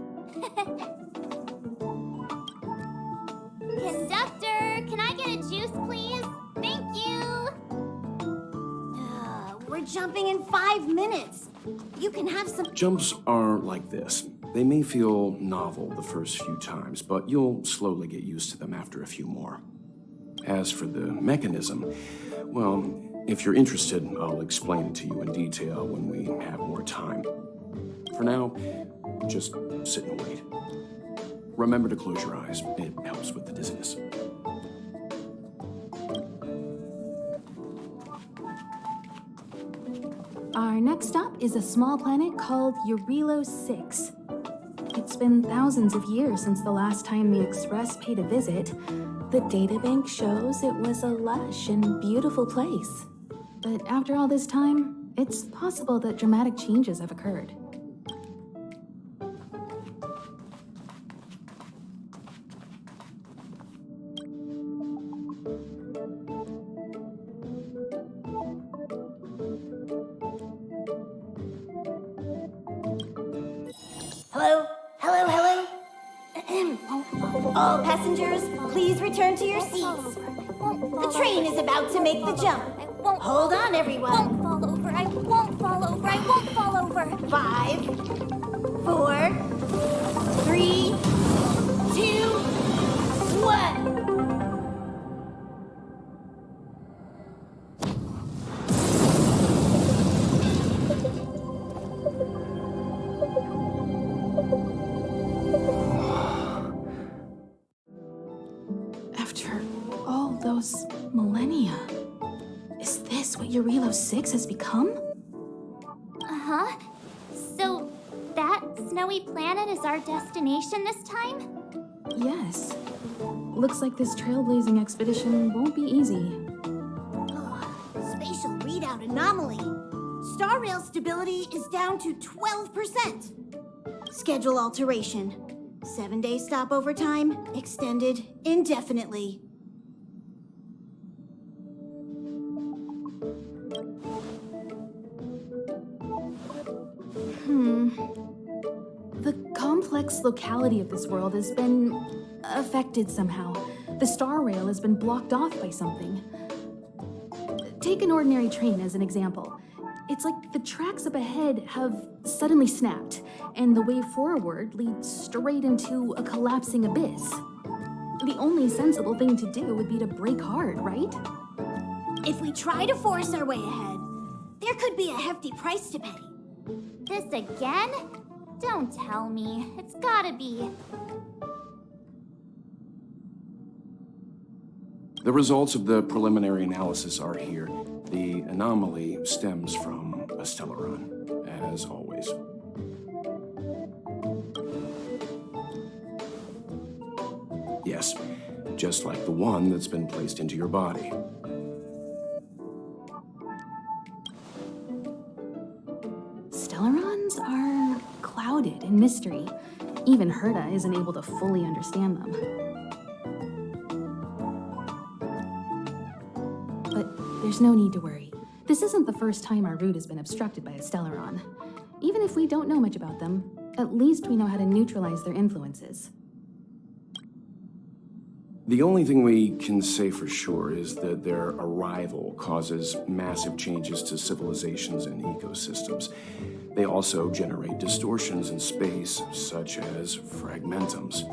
Conductor, can I get a juice, please? Thank you! We're jumping in 5 minutes. You can have some... Jumps are like this. They may feel novel the first few times, but you'll slowly get used to them after a few more. As for the mechanism, well, if you're interested, I'll explain it to you in detail when we have more time. For now, just sit and wait. Remember to close your eyes. It helps with the dizziness. Our next stop is a small planet called Eurilo 6. It's been thousands of years since the last time the Express paid a visit. The databank shows it was a lush and beautiful place. But after all this time, it's possible that dramatic changes have occurred. Hello? Hello, hello? All passengers, please return to your seats. The train is about to make the jump. Hold on, everyone. I won't fall over. I won't fall over. I won't fall over. 5, 4, Eurilo 6 has become? Uh-huh. So, that snowy planet is our destination this time? Yes. Looks like this trailblazing expedition won't be easy. Spatial readout anomaly. Star rail stability is down to 12%. Schedule alteration. 7-day stopover time extended indefinitely. The complex locality of this world has been affected somehow. The star rail has been blocked off by something. Take an ordinary train as an example. It's like the tracks up ahead have suddenly snapped, and the way forward leads straight into a collapsing abyss. The only sensible thing to do would be to brake hard, right? If we try to force our way ahead, there could be a hefty price to pay. This again? Don't tell me. It's gotta be. The results of the preliminary analysis are here. The anomaly stems from a stellaron, as always. Yes, just like the one that's been placed into your body. Stellarons are clouded in mystery. Even Herta isn't able to fully understand them. But there's no need to worry. This isn't the first time our route has been obstructed by a Stellaron. Even if we don't know much about them, at least we know how to neutralize their influences. The only thing we can say for sure is that their arrival causes massive changes to civilizations and ecosystems. They also generate distortions in space, such as fragmentums.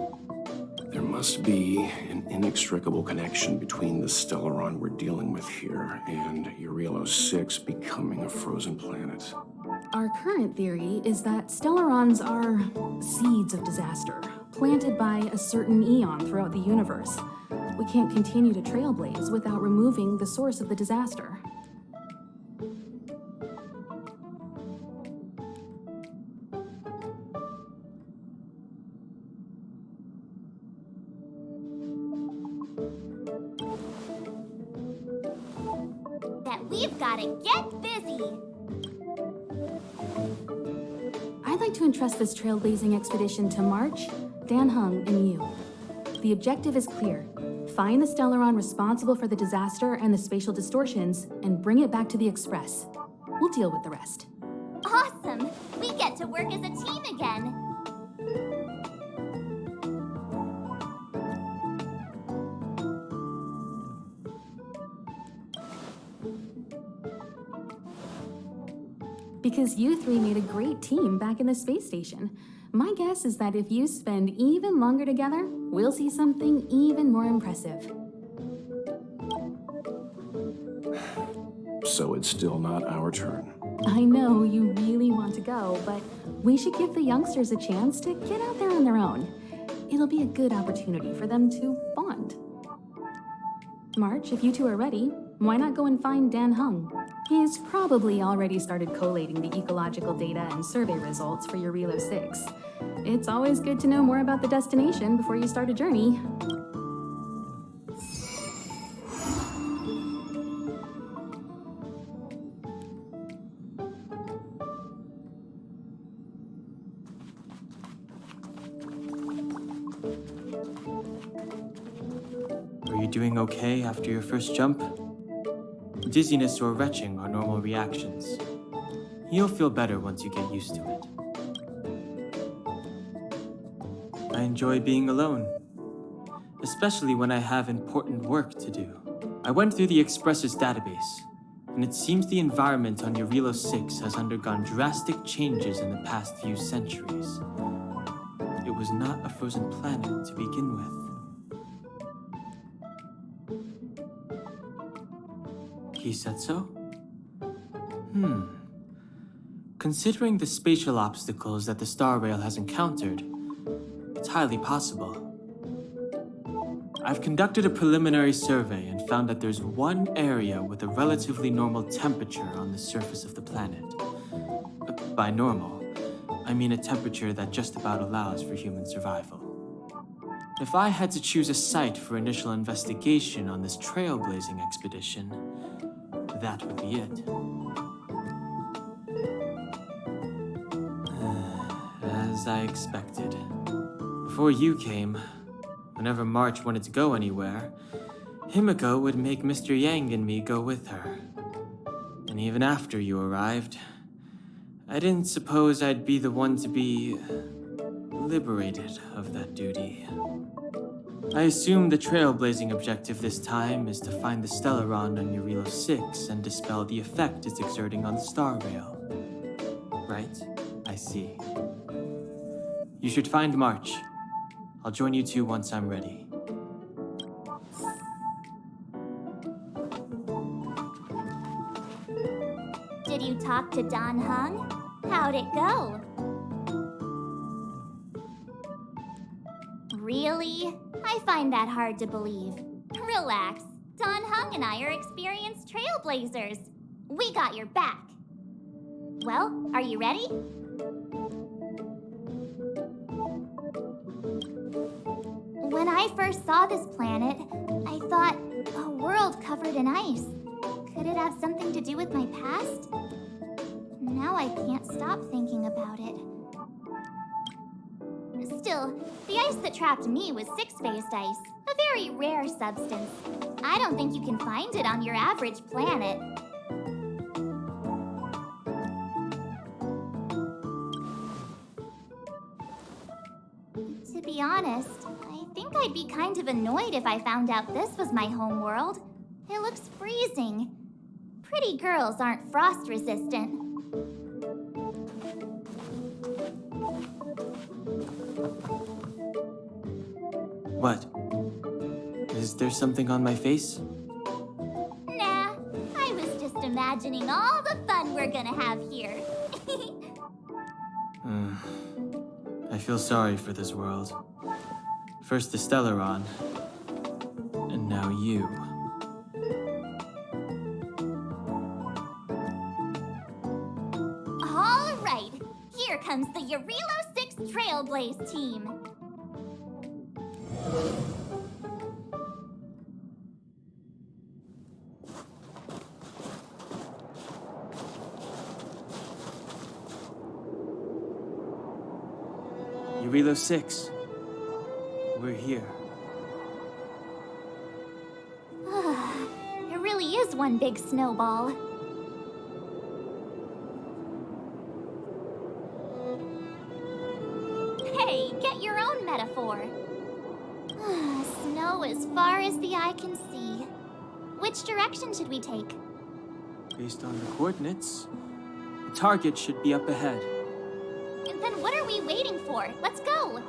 There must be an inextricable connection between the Stellaron we're dealing with here and Eurilo 6 becoming a frozen planet. Our current theory is that Stellarons are seeds of disaster, planted by a certain eon throughout the universe. We can't continue to trailblaze without removing the source of the disaster. That we've gotta get busy. I'd like to entrust this trailblazing expedition to March, Dan Hung, and you. The objective is clear. Find the Stellaron responsible for the disaster and the spatial distortions, and bring it back to the Express. We'll deal with the rest. Awesome! We get to work as a team again. Because you three made a great team back in the space station. My guess is that if you spend even longer together, we'll see something even more impressive. So it's still not our turn. I know you really want to go, but we should give the youngsters a chance to get out there on their own. It'll be a good opportunity for them to bond. March, if you two are ready, why not go and find Dan Hung? He's probably already started collating the ecological data and survey results for Eurilo 6. It's always good to know more about the destination before you start a journey. Are you doing okay after your first jump? Dizziness or retching are normal reactions. You'll feel better once you get used to it. I enjoy being alone, especially when I have important work to do. I went through the Express's database, and it seems the environment on Eurilo 6 has undergone drastic changes in the past few centuries. It was not a frozen planet to begin with. He said so? Considering the spatial obstacles that the Star Rail has encountered, it's highly possible. I've conducted a preliminary survey and found that there's one area with a relatively normal temperature on the surface of the planet. By normal, I mean a temperature that just about allows for human survival. If I had to choose a site for initial investigation on this trailblazing expedition, that would be it. As I expected. Before you came, whenever March wanted to go anywhere, Himiko would make Mr. Yang and me go with her. And even after you arrived, I didn't suppose I'd be the one to be liberated of that duty. I assume the trailblazing objective this time is to find the Stellaron on Eurilo 6 and dispel the effect it's exerting on the Star Rail. Right? I see. You should find March. I'll join you two once I'm ready. Did you talk to Dan Heng? How'd it go? Really? I find that hard to believe. Relax. Dan Heng and I are experienced trailblazers. We got your back. Well, are you ready? When I first saw this planet, I thought, a world covered in ice. Could it have something to do with my past? Now I can't stop thinking about it. Still, the ice that trapped me was six-phased ice, a very rare substance. I don't think you can find it on your average planet. To be honest, I think I'd be kind of annoyed if I found out this was my home world. It looks freezing. Pretty girls aren't frost-resistant. What? Is there something on my face? Nah, I was just imagining all the fun we're gonna have here. I feel sorry for this world. First the Stellaron, and now you. All right, here comes the Eurilo 6 Trailblaze team. Eurilo 6. We're here. It really is one big snowball. Hey, get your own metaphor. Snow as far as the eye can see. Which direction should we take? Based on the coordinates, the target should be up ahead. Then what are we waiting for? Let's go!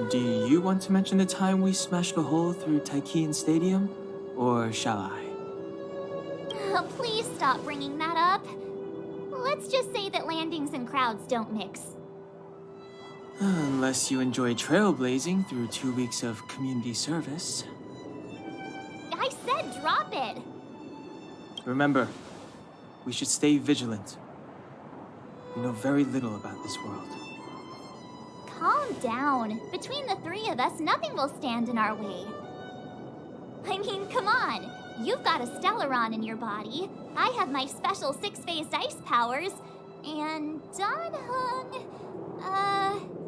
Do you want to mention the time we smashed a hole through Taikian Stadium? Or shall I? Please stop bringing that up. Let's just say that landings and crowds don't mix. Unless you enjoy trailblazing through 2 weeks of community service. I said drop it! Remember, we should stay vigilant. We know very little about this world. Calm down. Between the three of us, nothing will stand in our way. I mean, come on. You've got a Stellaron in your body. I have my special six-phased ice powers. And Dan Heng,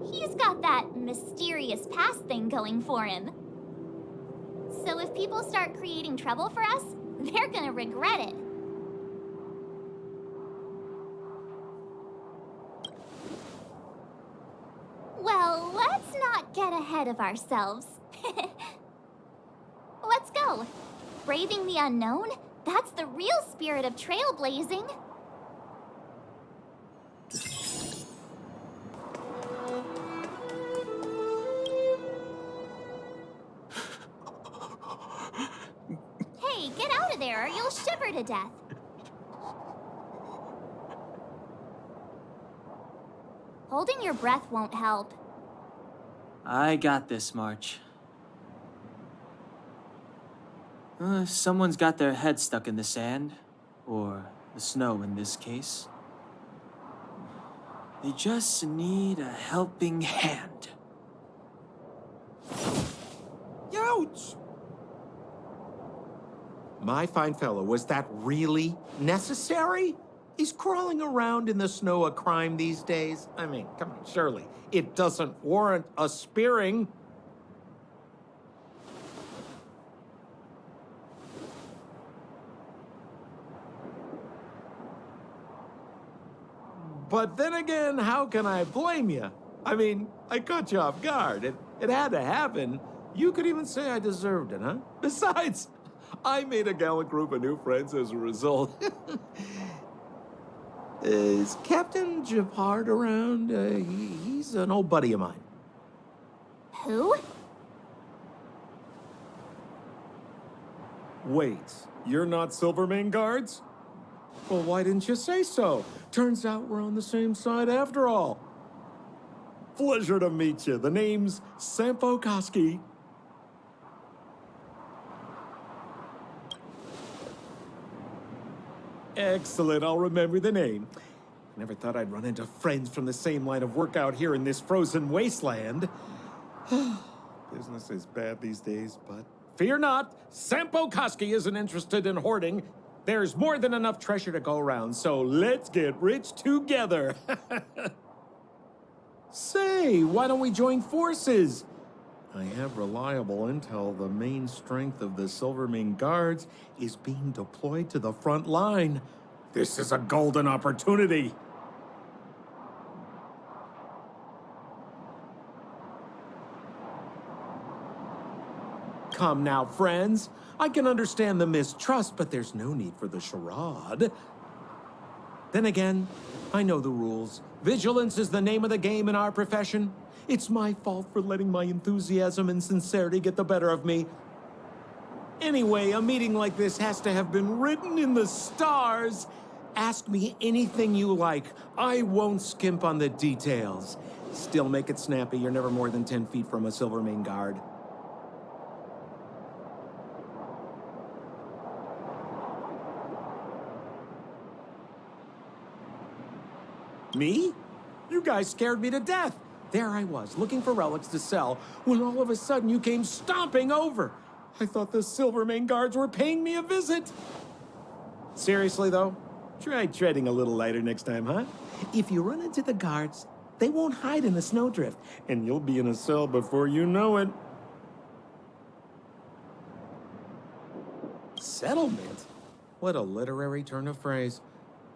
he's got that mysterious past thing going for him. So if people start creating trouble for us, they're gonna regret it. Well, let's not get ahead of ourselves. Let's go. Braving the unknown? That's the real spirit of trailblazing. Hey, get out of there or you'll shiver to death. Holding your breath won't help. I got this, March. If someone's got their head stuck in the sand, or the snow in this case, they just need a helping hand. Ouch! My fine fellow, was that really necessary? Is crawling around in the snow a crime these days? I mean, come on, surely. It doesn't warrant a spearing. But then again, how can I blame you? I mean, I caught you off guard. It had to happen. You could even say I deserved it, huh? Besides, I made a gallant group of new friends as a result. Is Captain Japard around? He's an old buddy of mine. Who? Wait, you're not Silvermane guards? Well, why didn't you say so? Turns out we're on the same side after all. Pleasure to meet you. The name's Sampo Koski. Excellent, I'll remember the name. Never thought I'd run into friends from the same line of work out here in this frozen wasteland. Business is bad these days, but fear not, Sampo Koski isn't interested in hoarding. There's more than enough treasure to go around, so let's get rich together. Say, why don't we join forces? I have reliable intel the main strength of the Silvermane Guards is being deployed to the front line. This is a golden opportunity. Come now, friends. I can understand the mistrust, but there's no need for the charade. Then again, I know the rules. Vigilance is the name of the game in our profession. It's my fault for letting my enthusiasm and sincerity get the better of me. Anyway, a meeting like this has to have been written in the stars. Ask me anything you like. I won't skimp on the details. Still make it snappy. You're never more than 10 feet from a Silvermane guard. Me? You guys scared me to death. There I was, looking for relics to sell, when all of a sudden you came stomping over. I thought the Silvermane guards were paying me a visit. Seriously, though, try treading a little lighter next time, huh? If you run into the guards, they won't hide in the snowdrift, and you'll be in a cell before you know it. Settlement? What a literary turn of phrase.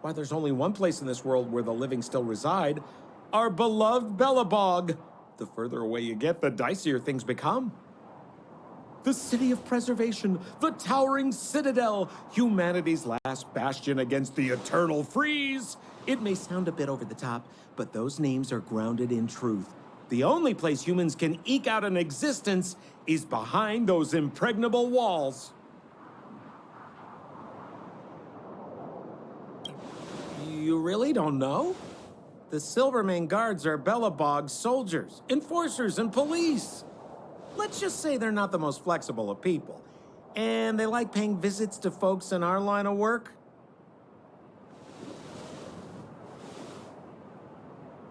Why, there's only one place in this world where the living still reside. Our beloved Bellabog. The further away you get, the dicier things become. The city of preservation, the towering citadel, humanity's last bastion against the eternal freeze. It may sound a bit over the top, but those names are grounded in truth. The only place humans can eke out an existence is behind those impregnable walls. You really don't know? The Silvermane guards are Bellabog's soldiers, enforcers, and police. Let's just say they're not the most flexible of people. And they like paying visits to folks in our line of work.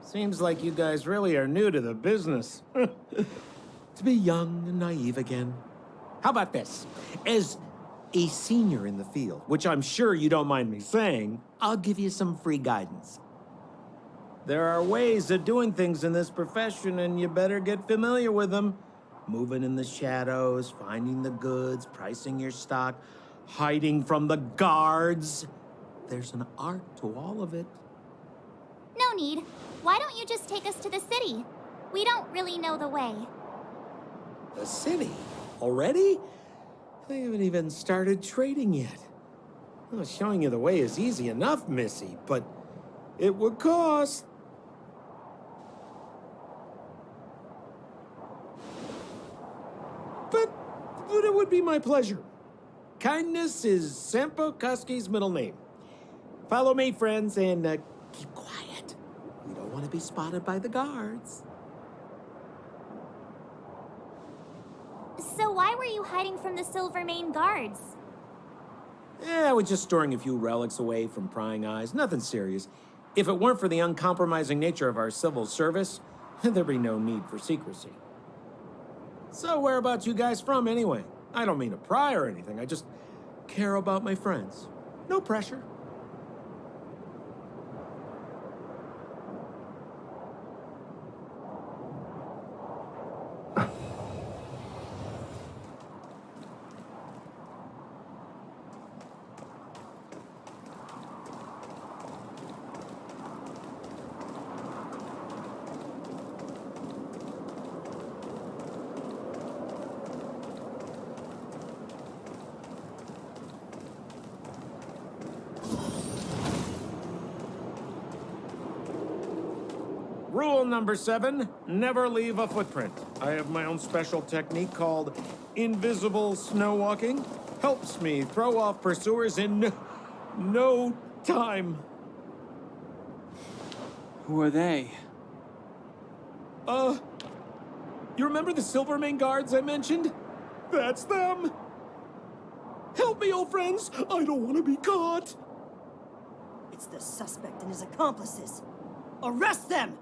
Seems like you guys really are new to the business. To be young and naive again. How about this? As a senior in the field, which I'm sure you don't mind me saying, I'll give you some free guidance. There are ways of doing things in this profession, and you better get familiar with them. Moving in the shadows, finding the goods, pricing your stock, hiding from the guards. There's an art to all of it. No need. Why don't you just take us to the city? We don't really know the way. The city? Already? They haven't even started trading yet. Well, showing you the way is easy enough, Missy, but it would cost. But it would be my pleasure. Kindness is Sampo Koski's middle name. Follow me, friends, and keep quiet. We don't don't want to be spotted by the guards. So why were you hiding from the Silvermane guards? I was just storing a few relics away from prying eyes. Nothing serious. If it weren't for the uncompromising nature of our civil service, there'd be no need for secrecy. So whereabouts you guys from, anyway? I don't mean to pry or anything. I just care about my friends. No pressure. Rule number 7, never leave a footprint. I have my own special technique called invisible snow walking. Helps me throw off pursuers in no time. Who are they? You remember the Silvermane guards I mentioned? That's them. Help me, old friends. I don't want to be caught. It's the suspect and his accomplices. Arrest them!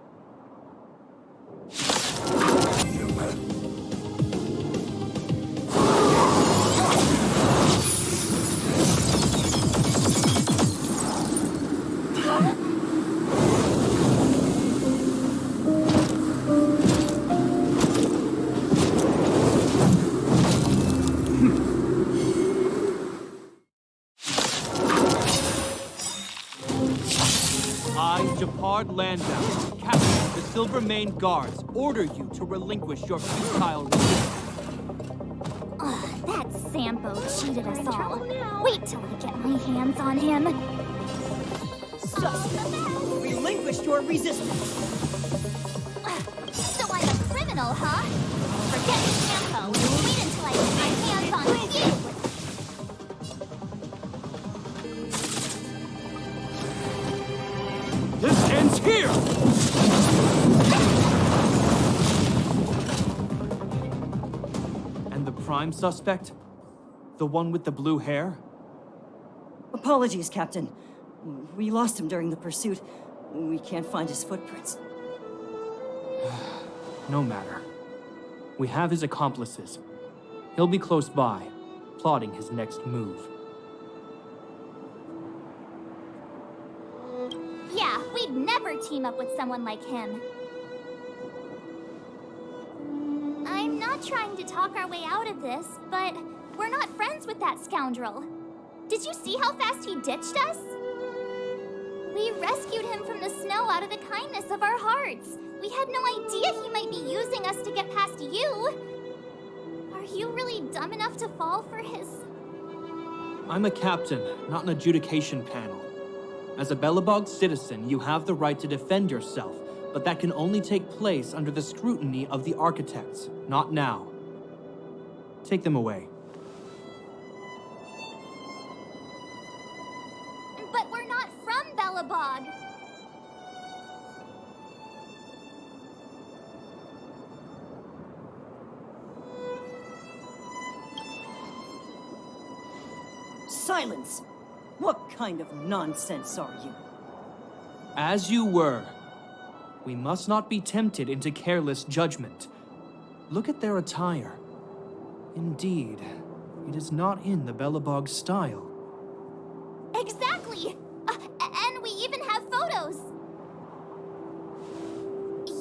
Landau, Captain of the Silvermane Guards, order you to relinquish your futile resistance. Ugh, that Sampo cheated us all. Wait till I get my hands on him. Suspect, relinquish your resistance. So I'm a criminal, huh? Forget Sampo. Wait until I get my hands on you. This ends here! And the prime suspect? The one with the blue hair? Apologies, Captain. We lost him during the pursuit. We can't find his footprints. No matter. We have his accomplices. He'll be close by, plotting his next move. Yeah, we'd never team up with someone like him. I'm not trying to talk our way out of this, but we're not friends with that scoundrel. Did you see how fast he ditched us? We rescued him from the snow out of the kindness of our hearts. We had no idea he might be using us to get past you. Are you really dumb enough to fall for his... I'm a captain, not an adjudication panel. As a Belobog citizen, you have the right to defend yourself, but that can only take place under the scrutiny of the architects, not now. Take them away. But we're not from Belobog. Silence! What kind of nonsense are you? As you were. We must not be tempted into careless judgment. Look at their attire. Indeed, it is not in the Belobog style. Exactly! And we even have photos!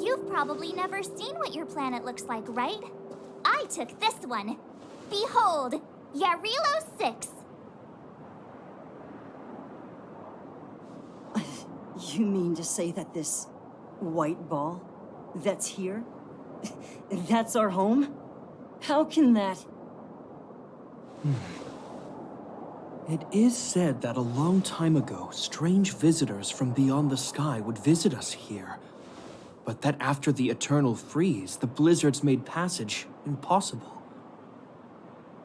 You've probably never seen what your planet looks like, right? I took this one. Behold, Yarilo 6. You mean to say that this white ball that's here, that's our home? How can that... It is said that a long time ago, strange visitors from beyond the sky would visit us here. But that after the eternal freeze, the blizzards made passage impossible.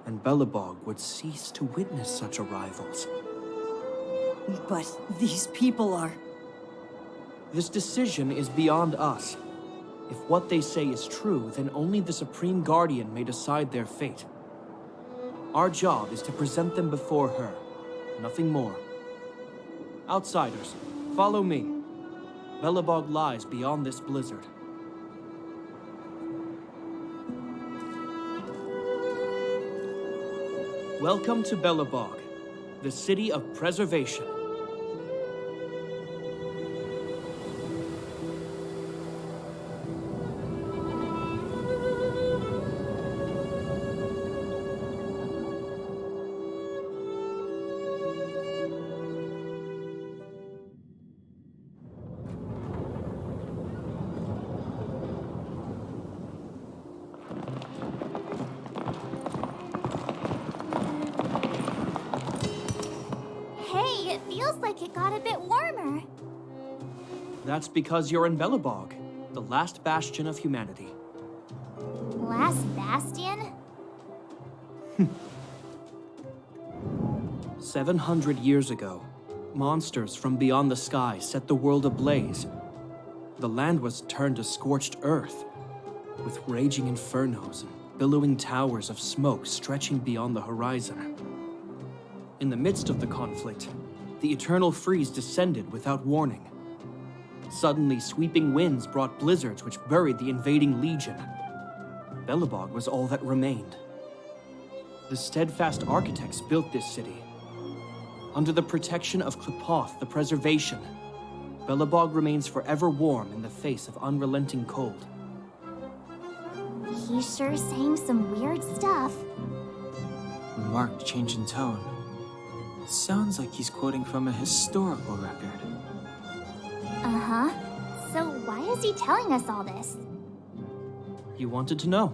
And Belobog would cease to witness such arrivals. But these people are... This decision is beyond us. If what they say is true, then only the Supreme Guardian may decide their fate. Our job is to present them before her, nothing more. Outsiders, follow me. Belobog lies beyond this blizzard. Welcome to Belobog, the city of preservation. Hey, it feels like it got a bit warmer. That's because you're in Belobog, the last bastion of humanity. Last bastion? 700 years ago, monsters from beyond the sky set the world ablaze. The land was turned to scorched earth, with raging infernos and billowing towers of smoke stretching beyond the horizon. In the midst of the conflict, the eternal freeze descended without warning. Suddenly, sweeping winds brought blizzards which buried the invading legion. Belobog was all that remained. The steadfast architects built this city. Under the protection of Klipoth, the preservation, Belobog remains forever warm in the face of unrelenting cold. He's sure saying some weird stuff. Marked change in tone. Sounds like he's quoting from a historical record. Uh-huh. So why is he telling us all this? You wanted to know.